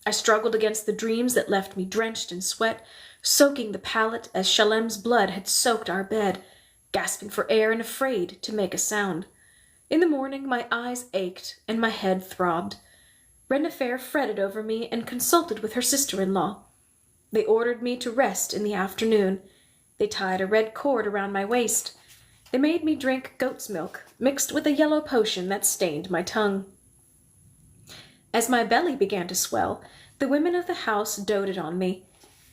I struggled against the dreams that left me drenched in sweat, soaking the pallet as Shalem's blood had soaked our bed, gasping for air and afraid to make a sound. In the morning my eyes ached and my head throbbed. Renifer fretted over me and consulted with her sister-in-law. They ordered me to rest in the afternoon. They tied a red cord around my waist. They made me drink goat's milk, mixed with a yellow potion that stained my tongue. As my belly began to swell, the women of the house doted on me.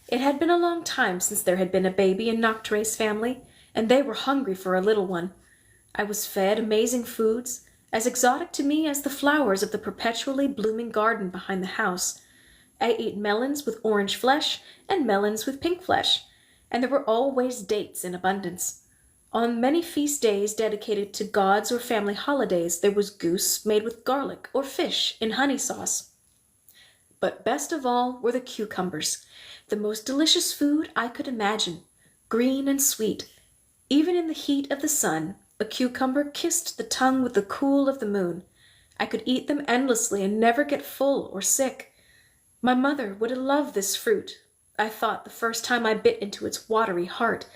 It had been a long time since there had been a baby in Nocture's family, and they were hungry for a little one. I was fed amazing foods, as exotic to me as the flowers of the perpetually blooming garden behind the house. I ate melons with orange flesh and melons with pink flesh, and there were always dates in abundance. On many feast days dedicated to gods or family holidays, there was goose made with garlic or fish in honey sauce. But best of all were the cucumbers, the most delicious food I could imagine, green and sweet. Even in the heat of the sun, a cucumber kissed the tongue with the cool of the moon. I could eat them endlessly and never get full or sick. My mother would have loved this fruit, I thought the first time I bit into its watery heart.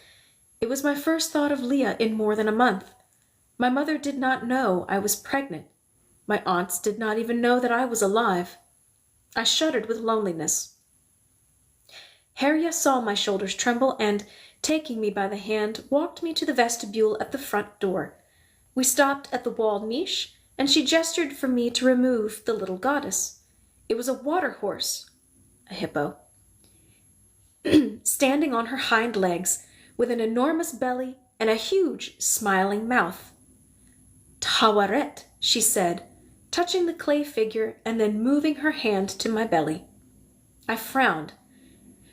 It was my first thought of Leah in more than a month. My mother did not know I was pregnant. My aunts did not even know that I was alive. I shuddered with loneliness. Harriet saw my shoulders tremble and, taking me by the hand, walked me to the vestibule at the front door. We stopped at the wall niche, and she gestured for me to remove the little goddess. It was a water horse, a hippo, standing on her hind legs, with an enormous belly and a huge, smiling mouth. "Tawaret," she said, touching the clay figure and then moving her hand to my belly. I frowned.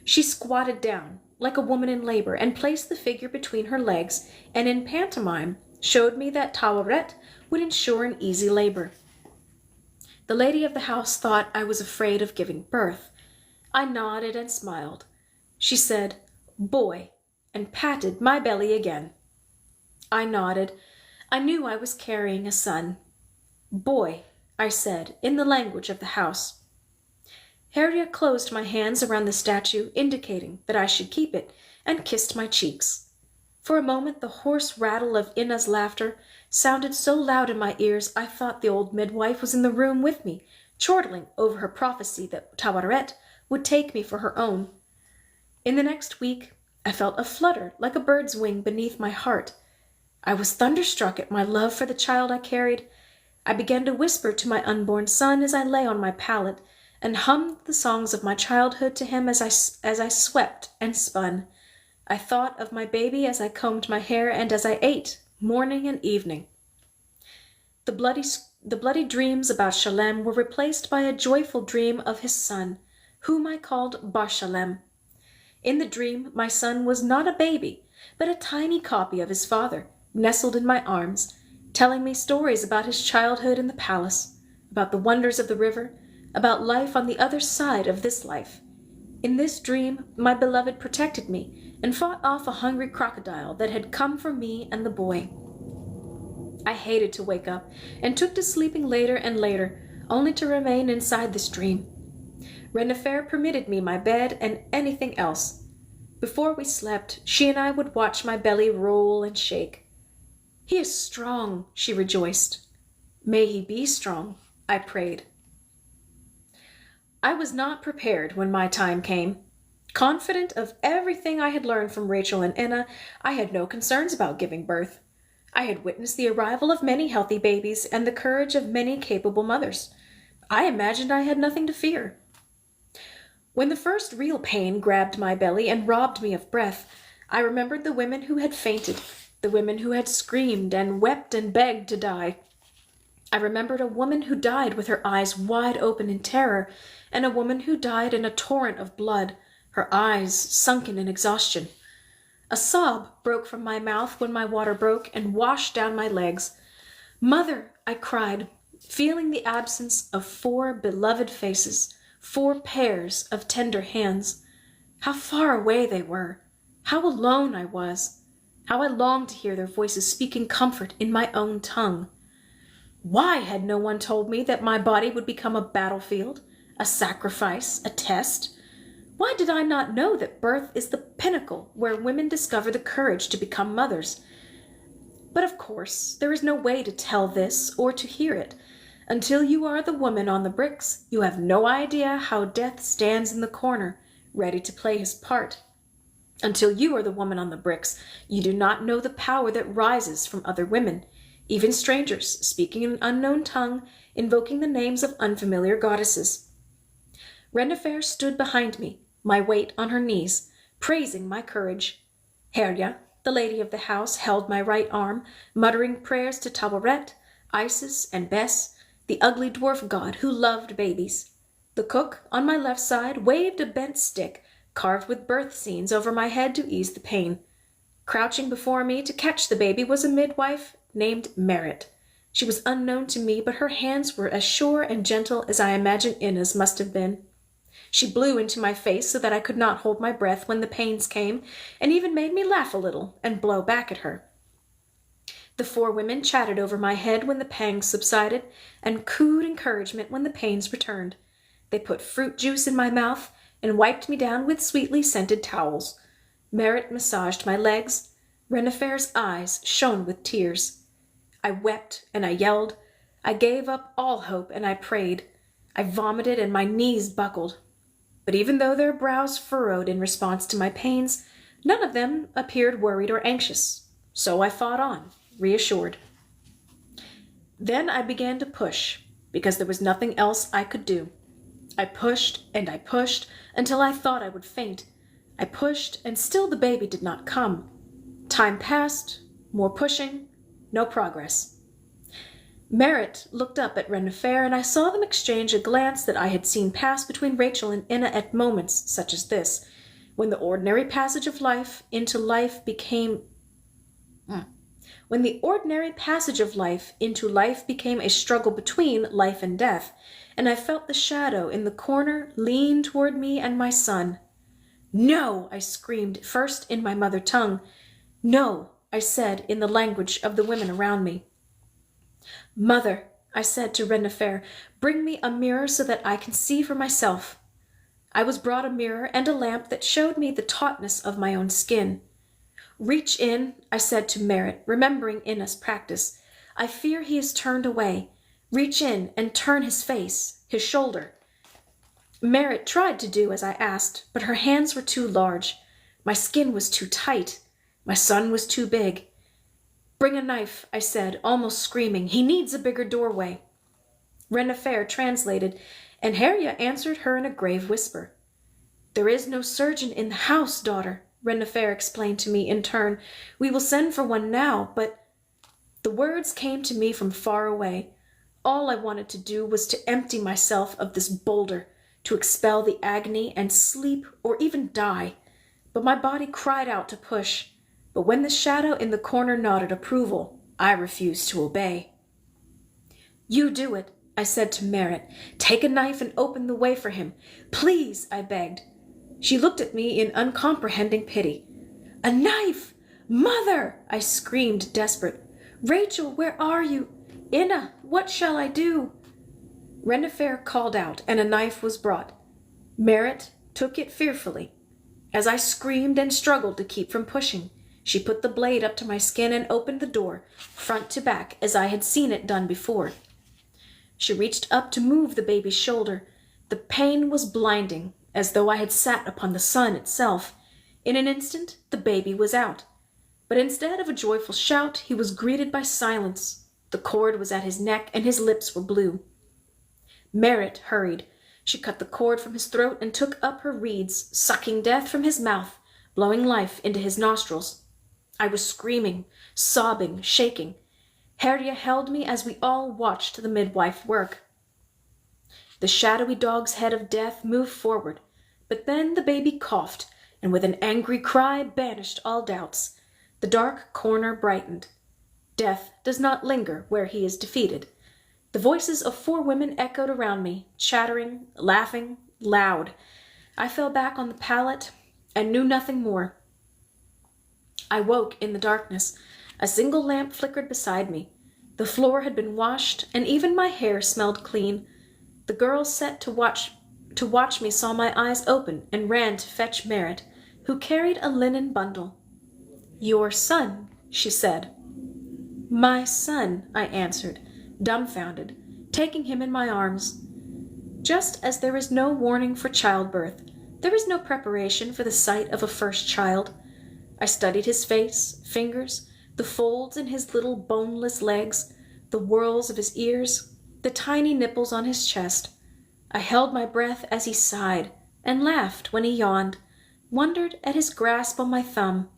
She squatted down, like a woman in labor, and placed the figure between her legs, and in pantomime showed me that Tawaret would ensure an easy labor. The lady of the house thought I was afraid of giving birth. I nodded and smiled. She said, "Boy," and patted my belly again. I nodded. I knew I was carrying a son. "Boy," I said, in the language of the house. Harriet closed my hands around the statue, indicating that I should keep it, and kissed my cheeks. For a moment the hoarse rattle of Ina's laughter sounded so loud in my ears I thought the old midwife was in the room with me, chortling over her prophecy that Tawaret would take me for her own. In the next week, I felt a flutter like a bird's wing beneath my heart. I was thunderstruck at my love for the child I carried. I began to whisper to my unborn son as I lay on my pallet, and hummed the songs of my childhood to him as I swept and spun. I thought of my baby as I combed my hair and as I ate, morning and evening. The bloody dreams about Shalem were replaced by a joyful dream of his son, whom I called Bar Shalem. In the dream, my son was not a baby, but a tiny copy of his father, nestled in my arms, telling me stories about his childhood in the palace, about the wonders of the river, about life on the other side of this life. In this dream, my beloved protected me and fought off a hungry crocodile that had come for me and the boy. I hated to wake up and took to sleeping later and later, only to remain inside this dream. Renifer permitted me my bed and anything else. Before we slept, she and I would watch my belly roll and shake. "He is strong," she rejoiced. "May he be strong," I prayed. I was not prepared when my time came. Confident of everything I had learned from Rachel and Enna, I had no concerns about giving birth. I had witnessed the arrival of many healthy babies and the courage of many capable mothers. I imagined I had nothing to fear. When the first real pain grabbed my belly and robbed me of breath, I remembered the women who had fainted, the women who had screamed and wept and begged to die. I remembered a woman who died with her eyes wide open in terror, and a woman who died in a torrent of blood, her eyes sunken in exhaustion. A sob broke from my mouth when my water broke and washed down my legs. "Mother," I cried, feeling the absence of 4 beloved faces, 4 pairs of tender hands. How far away they were! How alone I was! How I longed to hear their voices speaking comfort in my own tongue! Why had no one told me that my body would become a battlefield, a sacrifice, a test? Why did I not know that birth is the pinnacle where women discover the courage to become mothers? But of course, there is no way to tell this or to hear it. Until you are the woman on the bricks, you have no idea how death stands in the corner, ready to play his part. Until you are the woman on the bricks, you do not know the power that rises from other women, even strangers, speaking in an unknown tongue, invoking the names of unfamiliar goddesses. Renifer stood behind me, my weight on her knees, praising my courage. Herja, the lady of the house, held my right arm, muttering prayers to Taberet, Isis, and Bes, the ugly dwarf god who loved babies. The cook, on my left side, waved a bent stick, carved with birth scenes, over my head to ease the pain. Crouching before me to catch the baby was a midwife named Merit. She was unknown to me, but her hands were as sure and gentle as I imagine Inna's must have been. She blew into my face so that I could not hold my breath when the pains came, and even made me laugh a little and blow back at her. The 4 women chatted over my head when the pangs subsided, and cooed encouragement when the pains returned. They put fruit juice in my mouth and wiped me down with sweetly scented towels. Merit massaged my legs. Renifer's eyes shone with tears. I wept and I yelled. I gave up all hope and I prayed. I vomited and my knees buckled. But even though their brows furrowed in response to my pains, none of them appeared worried or anxious. So I fought on, reassured. Then I began to push, because there was nothing else I could do. I pushed and I pushed until I thought I would faint. I pushed, and still the baby did not come. Time passed, more pushing, no progress. Merit looked up at Renifer, and I saw them exchange a glance that I had seen pass between Rachel and Inna at moments such as this, when the ordinary passage of life into life became a struggle between life and death, and I felt the shadow in the corner lean toward me and my son. "No!" I screamed, first in my mother tongue. "No!" I said in the language of the women around me. "Mother," I said to Renifer, "bring me a mirror so that I can see for myself." I was brought a mirror and a lamp that showed me the tautness of my own skin. "Reach in," I said to Merit, remembering Inna's practice. "I fear he is turned away. Reach in and turn his face, his shoulder." Merit tried to do as I asked, but her hands were too large. My skin was too tight. My son was too big. "Bring a knife," I said, almost screaming. "He needs a bigger doorway." Renifer translated, and Herja answered her in a grave whisper. "There is no surgeon in the house, daughter," Renifer explained to me in turn. "We will send for one now, but—" The words came to me from far away. All I wanted to do was to empty myself of this boulder, to expel the agony and sleep or even die. But my body cried out to push. But when the shadow in the corner nodded approval, I refused to obey. "You do it," I said to Merritt. "Take a knife and open the way for him. Please," I begged. She looked at me in uncomprehending pity. "A knife! Mother!" I screamed, desperate. "Rachel, where are you? Inna, what shall I do?" Rennefer called out, and a knife was brought. Merritt took it fearfully. As I screamed and struggled to keep from pushing, she put the blade up to my skin and opened the door, front to back, as I had seen it done before. She reached up to move the baby's shoulder. The pain was blinding, as though I had sat upon the sun itself. In an instant, the baby was out. But instead of a joyful shout, he was greeted by silence. The cord was at his neck, and his lips were blue. Merritt hurried. She cut the cord from his throat and took up her reeds, sucking death from his mouth, blowing life into his nostrils. I was screaming, sobbing, shaking. Herdia held me as we all watched the midwife work. The shadowy dog's head of death moved forward, but then the baby coughed, and with an angry cry banished all doubts. The dark corner brightened. Death does not linger where he is defeated. The voices of 4 women echoed around me, chattering, laughing, loud. I fell back on the pallet and knew nothing more. I woke in the darkness. A single lamp flickered beside me. The floor had been washed, and even my hair smelled clean. The girl set to watch me saw my eyes open and ran to fetch Merritt, who carried a linen bundle. "Your son," she said. "My son," I answered, dumbfounded, taking him in my arms. Just as there is no warning for childbirth, there is no preparation for the sight of a first child. I studied his face, fingers, the folds in his little boneless legs, the whorls of his ears, the tiny nipples on his chest. I held my breath as he sighed, and laughed when he yawned, wondered at his grasp on my thumb.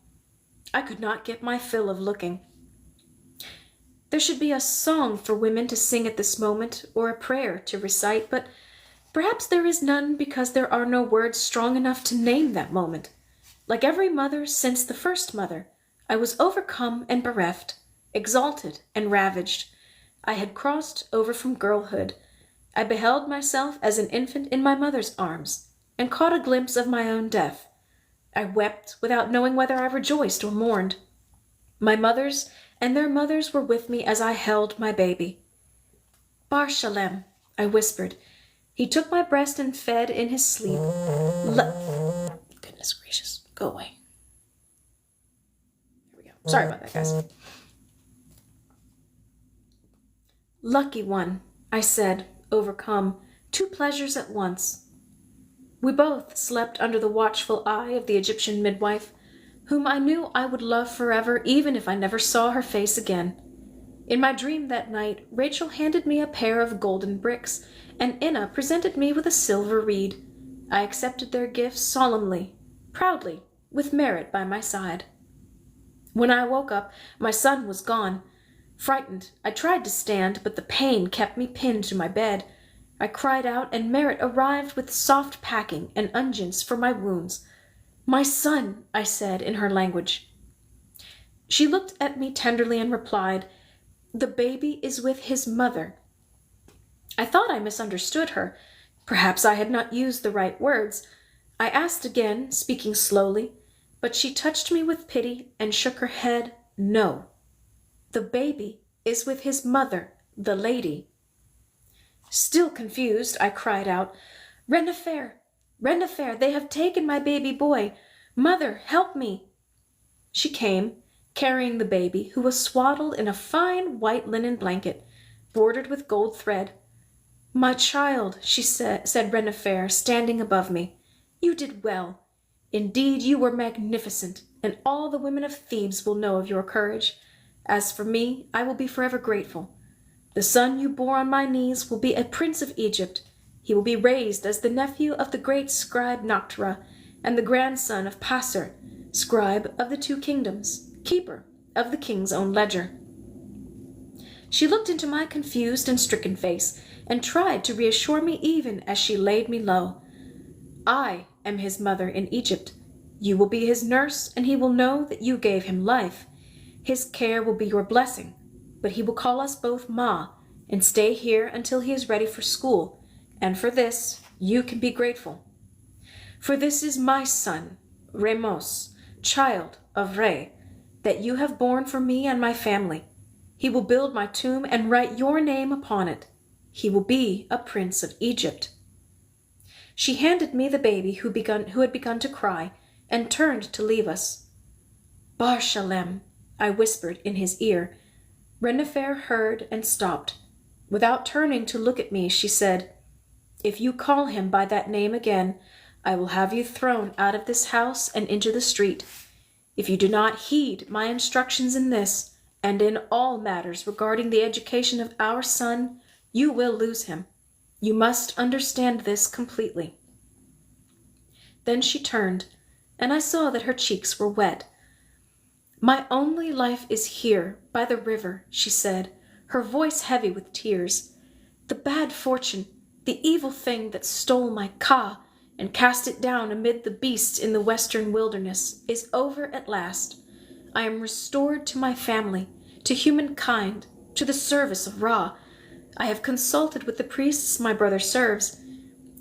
I could not get my fill of looking. There should be a song for women to sing at this moment, or a prayer to recite, but perhaps there is none because there are no words strong enough to name that moment. Like every mother since the first mother, I was overcome and bereft, exalted and ravaged. I had crossed over from girlhood. I beheld myself as an infant in my mother's arms, and caught a glimpse of my own death. I wept without knowing whether I rejoiced or mourned. My mothers and their mothers were with me as I held my baby. "Bar Shalem," I whispered. He took my breast and fed in his sleep. Goodness gracious, go away. There we go. Sorry about that, guys. "Lucky one," I said, overcome, 2 pleasures at once. We both slept under the watchful eye of the Egyptian midwife, whom I knew I would love forever even if I never saw her face again. In my dream that night, Rachel handed me a pair of golden bricks, and Inna presented me with a silver reed. I accepted their gifts solemnly, proudly, with Merritt by my side. When I woke up, my son was gone. Frightened, I tried to stand, but the pain kept me pinned to my bed. I cried out, and Merritt arrived with soft packing and unguents for my wounds. "My son," I said in her language. She looked at me tenderly and replied, "The baby is with his mother." I thought I misunderstood her. Perhaps I had not used the right words. I asked again, speaking slowly, but she touched me with pity and shook her head, "No. The baby is with his mother, the lady." Still confused, I cried out, "Rennefer! Rennefer, they have taken my baby boy. Mother, help me." She came, carrying the baby, who was swaddled in a fine white linen blanket, bordered with gold thread. "My child," she said Rennefer, standing above me, "you did well. Indeed, you were magnificent, and all the women of Thebes will know of your courage. As for me, I will be forever grateful. The son you bore on my knees will be a prince of Egypt. He will be raised as the nephew of the great scribe Noctera, and the grandson of Passer, scribe of the 2 kingdoms, keeper of the king's own ledger." She looked into my confused and stricken face, and tried to reassure me even as she laid me low. I am his mother in Egypt. You will be his nurse, and he will know that you gave him life. His care will be your blessing, but he will call us both Ma, and stay here until he is ready for school, and for this you can be grateful. For this is my son, Remos, child of Re, that you have borne for me and my family. He will build my tomb and write your name upon it. He will be a prince of Egypt. She handed me the baby who had begun to cry, and turned to leave us. Bar Shalem, I whispered in his ear. Renifer heard and stopped. Without turning to look at me, she said, If you call him by that name again, I will have you thrown out of this house and into the street. If you do not heed my instructions in this, and in all matters regarding the education of our son, you will lose him. You must understand this completely. Then she turned, and I saw that her cheeks were wet. My only life is here, by the river, she said, her voice heavy with tears. The bad fortune, the evil thing that stole my Ka and cast it down amid the beasts in the western wilderness, is over at last. I am restored to my family, to humankind, to the service of Ra. I have consulted with the priests my brother serves,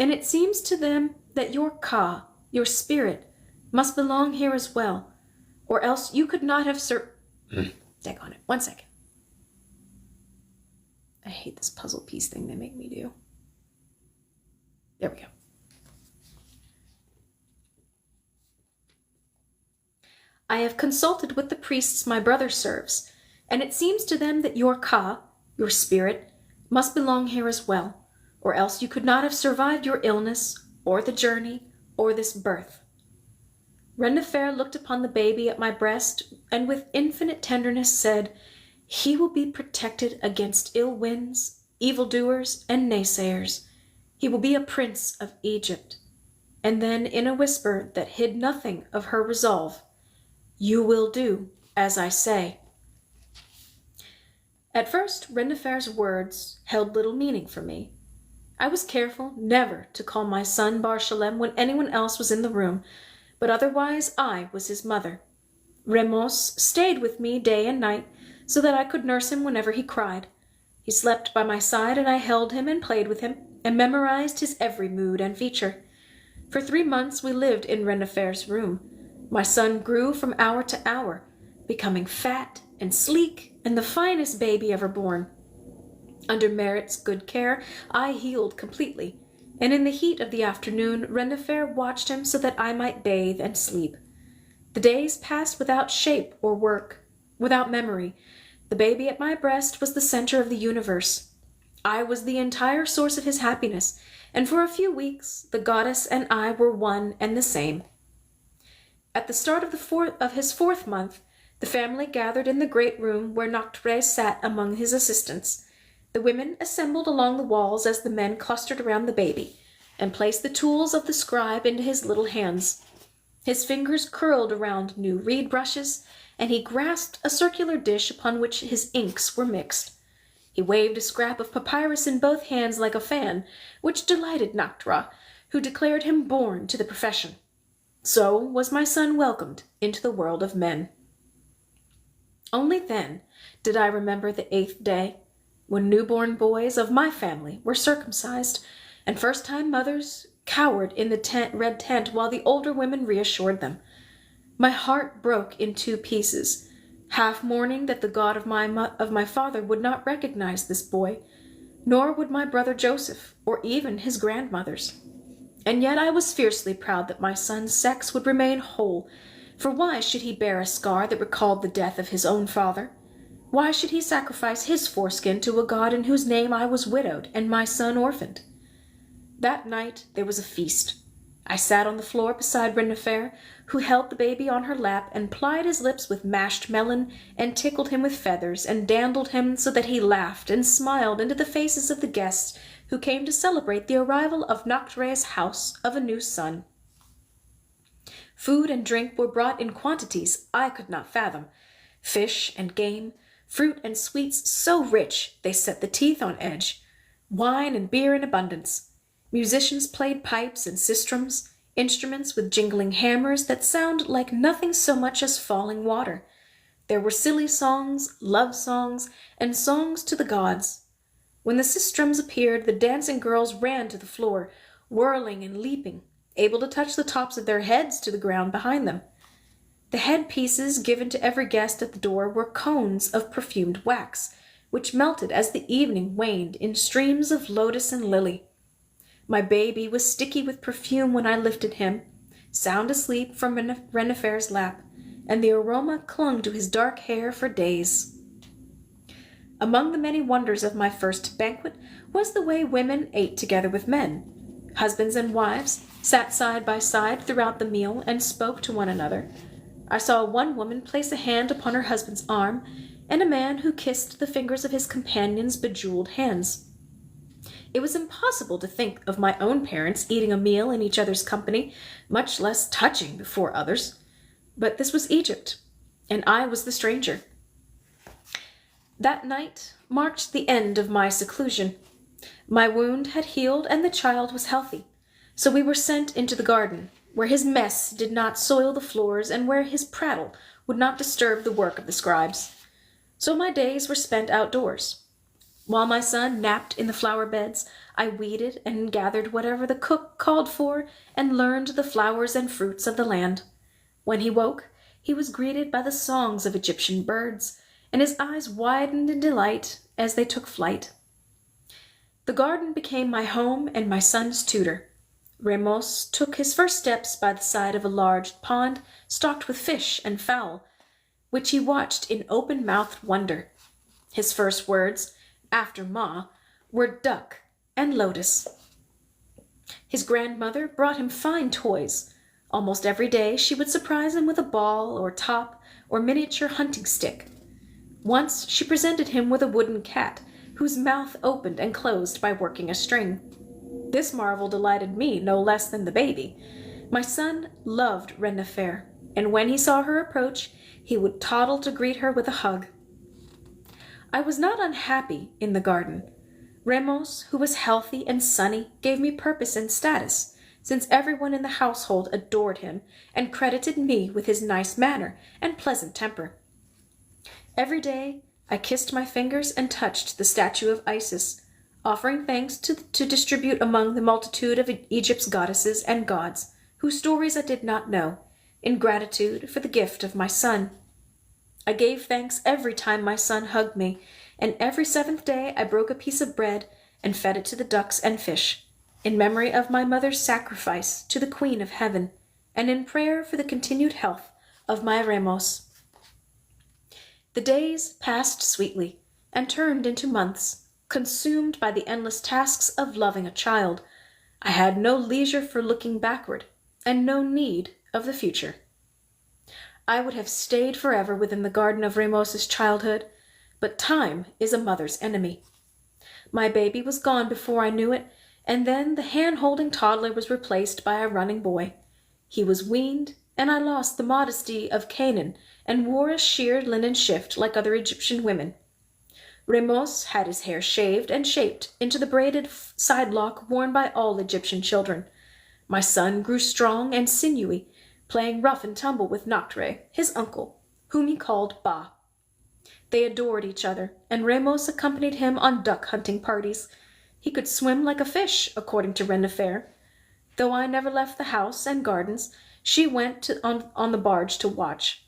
and it seems to them that your Ka, your spirit, must belong here as well, or else you could not have Take on it. 1 second. I hate this puzzle piece thing they make me do. There we go. I have consulted with the priests my brother serves, and it seems to them that your Ka, your spirit, must belong here as well, or else you could not have survived your illness, or the journey, or this birth. Renifer looked upon the baby at my breast, and with infinite tenderness said, He will be protected against ill winds, evildoers, and naysayers. He will be a prince of Egypt. And then, in a whisper that hid nothing of her resolve, You will do as I say. At first, Renifer's words held little meaning for me. I was careful never to call my son Bar Shalem when anyone else was in the room, but otherwise I was his mother. Remos stayed with me day and night, so that I could nurse him whenever he cried. He slept by my side, and I held him and played with him, and memorized his every mood and feature. For 3 months we lived in Renifer's room. My son grew from hour to hour, becoming fat and sleek, and the finest baby ever born. Under Merritt's good care, I healed completely, and in the heat of the afternoon, Renifer watched him so that I might bathe and sleep. The days passed without shape or work, without memory. The baby at my breast was the center of the universe. I was the entire source of his happiness, and for a few weeks, the goddess and I were one and the same. At the start of his 4th month, the family gathered in the great room where Noctre sat among his assistants. The women assembled along the walls as the men clustered around the baby, and placed the tools of the scribe into his little hands. His fingers curled around new reed brushes, and he grasped a circular dish upon which his inks were mixed. He waved a scrap of papyrus in both hands like a fan, which delighted Noctra, who declared him born to the profession. So was my son welcomed into the world of men. Only then did I remember the 8th day, when newborn boys of my family were circumcised, and first-time mothers cowered in the red tent while the older women reassured them. My heart broke in 2 pieces, half mourning that the God of my father would not recognize this boy, nor would my brother Joseph, or even his grandmothers. And yet I was fiercely proud that my son's sex would remain whole, for why should he bear a scar that recalled the death of his own father? Why should he sacrifice his foreskin to a god in whose name I was widowed and my son orphaned? That night there was a feast. I sat on the floor beside Renifer, who held the baby on her lap and plied his lips with mashed melon and tickled him with feathers and dandled him so that he laughed and smiled into the faces of the guests who came to celebrate the arrival of Noctre's house of a new son. Food and drink were brought in quantities I could not fathom. Fish and game, fruit and sweets so rich they set the teeth on edge, wine and beer in abundance. Musicians played pipes and sistrums, instruments with jingling hammers that sound like nothing so much as falling water. There were silly songs, love songs, and songs to the gods. When the sistrums appeared, the dancing girls ran to the floor, whirling and leaping, able to touch the tops of their heads to the ground behind them. The headpieces given to every guest at the door were cones of perfumed wax, which melted as the evening waned in streams of lotus and lily. My baby was sticky with perfume when I lifted him, sound asleep, from Renifer's lap, and the aroma clung to his dark hair for days. Among the many wonders of my first banquet was the way women ate together with men. Husbands and wives sat side by side throughout the meal and spoke to one another. I saw one woman place a hand upon her husband's arm, and a man who kissed the fingers of his companion's bejeweled hands. It was impossible to think of my own parents eating a meal in each other's company, much less touching before others. But this was Egypt, and I was the stranger. That night marked the end of my seclusion. My wound had healed, and the child was healthy, so we were sent into the garden, where his mess did not soil the floors and where his prattle would not disturb the work of the scribes. So my days were spent outdoors. While my son napped in the flower beds, I weeded and gathered whatever the cook called for and learned the flowers and fruits of the land. When he woke, he was greeted by the songs of Egyptian birds, and his eyes widened in delight as they took flight. The garden became my home and my son's tutor. Ramos took his first steps by the side of a large pond stocked with fish and fowl, which he watched in open-mouthed wonder. His first words, after Ma, were duck and lotus. His grandmother brought him fine toys. Almost every day she would surprise him with a ball or top or miniature hunting stick. Once she presented him with a wooden cat, whose mouth opened and closed by working a string. This marvel delighted me no less than the baby. My son loved Renifer, and when he saw her approach, he would toddle to greet her with a hug. I was not unhappy in the garden. Ramos, who was healthy and sunny, gave me purpose and status, since everyone in the household adored him and credited me with his nice manner and pleasant temper. Every day I kissed my fingers and touched the statue of Isis, offering thanks to distribute among the multitude of Egypt's goddesses and gods, whose stories I did not know, in gratitude for the gift of my son. I gave thanks every time my son hugged me, and every seventh day I broke a piece of bread and fed it to the ducks and fish, in memory of my mother's sacrifice to the Queen of Heaven, and in prayer for the continued health of my Ramos. The days passed sweetly, and turned into months, consumed by the endless tasks of loving a child. I had no leisure for looking backward, and no need of the future. I would have stayed forever within the garden of Ramos's childhood, but time is a mother's enemy. My baby was gone before I knew it, and then the hand-holding toddler was replaced by a running boy. He was weaned, and I lost the modesty of Canaan and wore a sheared linen shift like other Egyptian women. Ramos had his hair shaved and shaped into the braided sidelock worn by all Egyptian children. My son grew strong and sinewy, playing rough and tumble with Noctre, his uncle, whom he called Ba. They adored each other, and Ramos accompanied him on duck-hunting parties. He could swim like a fish, according to Renifer. Though I never left the house and gardens, she went on the barge to watch.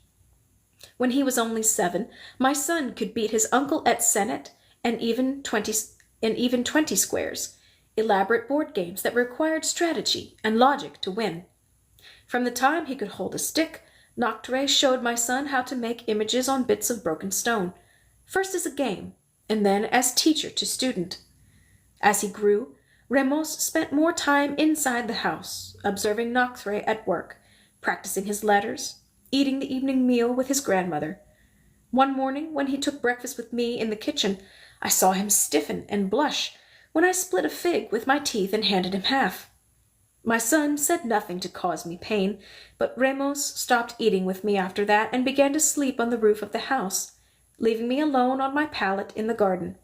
When he was only 7, my son could beat his uncle at senet and even 20 squares, elaborate board games that required strategy and logic to win. From the time he could hold a stick, Noctre showed my son how to make images on bits of broken stone, first as a game, and then as teacher to student. As he grew, Ramos spent more time inside the house, observing Noctre at work, practicing his letters, eating the evening meal with his grandmother. One morning, when he took breakfast with me in the kitchen, I saw him stiffen and blush when I split a fig with my teeth and handed him half. My son said nothing to cause me pain, but Ramos stopped eating with me after that and began to sleep on the roof of the house, leaving me alone on my pallet in the garden,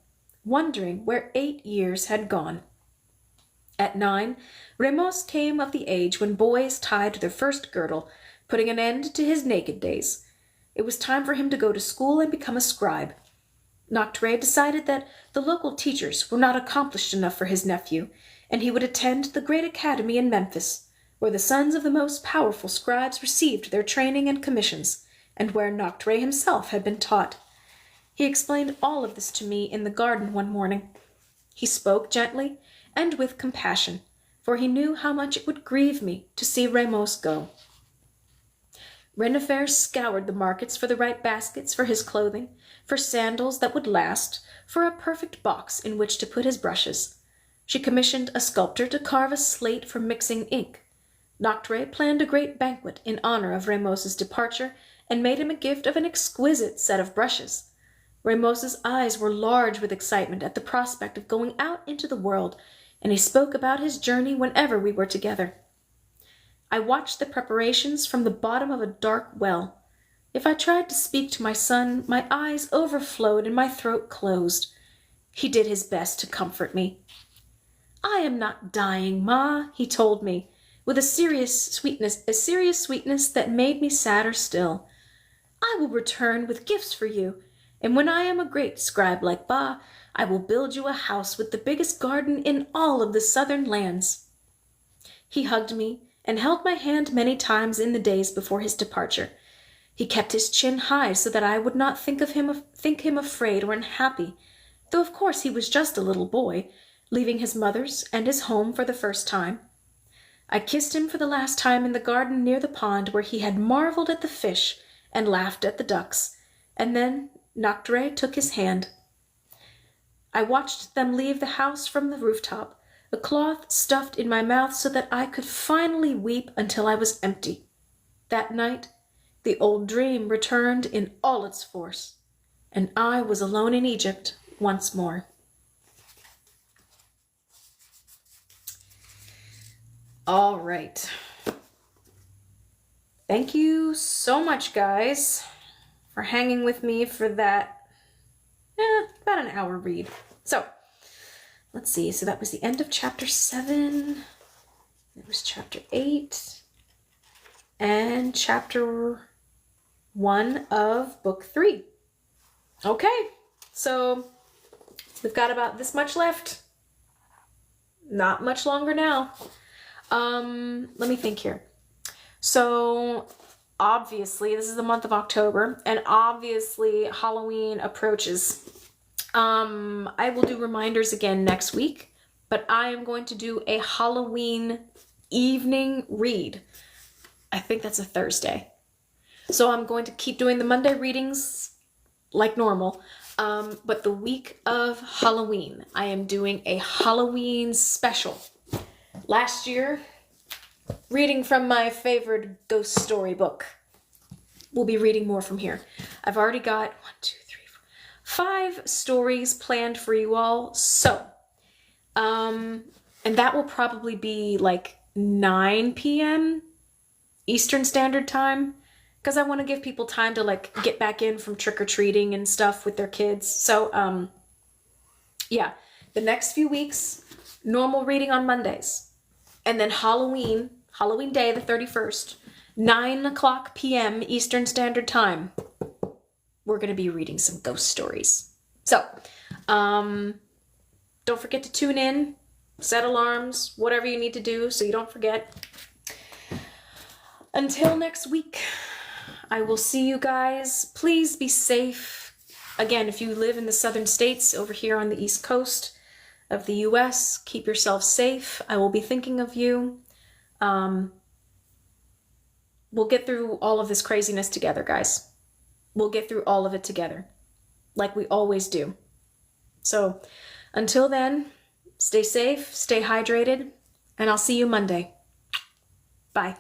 wondering where 8 years had gone. At 9, Ramos came of the age when boys tied their first girdle, putting an end to his naked days. It was time for him to go to school and become a scribe. Noctre decided that the local teachers were not accomplished enough for his nephew, and he would attend the great academy in Memphis, where the sons of the most powerful scribes received their training and commissions, and where Noctre himself had been taught. He explained all of this to me in the garden one morning. He spoke gently and with compassion, for he knew how much it would grieve me to see Ramos go. Renifer scoured the markets for the right baskets for his clothing, for sandals that would last, for a perfect box in which to put his brushes. She commissioned a sculptor to carve a slate for mixing ink. Noctre planned a great banquet in honor of Ramos's departure and made him a gift of an exquisite set of brushes. Ramos's eyes were large with excitement at the prospect of going out into the world, and he spoke about his journey whenever we were together. I watched the preparations from the bottom of a dark well. If I tried to speak to my son, my eyes overflowed and my throat closed. He did his best to comfort me. "I am not dying, Ma," he told me, with a serious sweetness that made me sadder still. "I will return with gifts for you, and when I am a great scribe like Ba, I will build you a house with the biggest garden in all of the southern lands." He hugged me and held my hand many times in the days before his departure. He kept his chin high so that I would not think him afraid or unhappy, though of course he was just a little boy, leaving his mother's and his home for the first time. I kissed him for the last time in the garden near the pond where he had marveled at the fish and laughed at the ducks, and then Noctre took his hand. I watched them leave the house from the rooftop, a cloth stuffed in my mouth so that I could finally weep until I was empty. That night, the old dream returned in all its force, and I was alone in Egypt once more. All right. Thank you so much, guys, for hanging with me for that about an hour read. So, let's see. So that was the end of chapter 7. It was chapter 8 and chapter 1 of book 3. Okay, so we've got about this much left. Not much longer now. Let me think here. So obviously this is the month of October, and obviously Halloween approaches. I will do reminders again next week, but I am going to do a Halloween evening read. I think that's a Thursday. So I'm going to keep doing the Monday readings like normal. But the week of Halloween, I am doing a Halloween special. Last year, reading from my favorite ghost story book. We'll be reading more from here. I've already got 5 stories planned for you all. So, and that will probably be like 9 p.m. Eastern Standard Time, because I want to give people time to like get back in from trick-or-treating and stuff with their kids. So, yeah, the next few weeks, normal reading on Mondays. And then Halloween Day, the 31st, 9 p.m. Eastern Standard Time, we're going to be reading some ghost stories. So, don't forget to tune in, set alarms, whatever you need to do so you don't forget. Until next week, I will see you guys. Please be safe. Again, if you live in the southern states over here on the East Coast of the U.S., keep yourself safe. I will be thinking of you. We'll get through all of this craziness together, guys. We'll get through all of it together, like we always do. So, until then, stay safe, stay hydrated, and I'll see you Monday. Bye.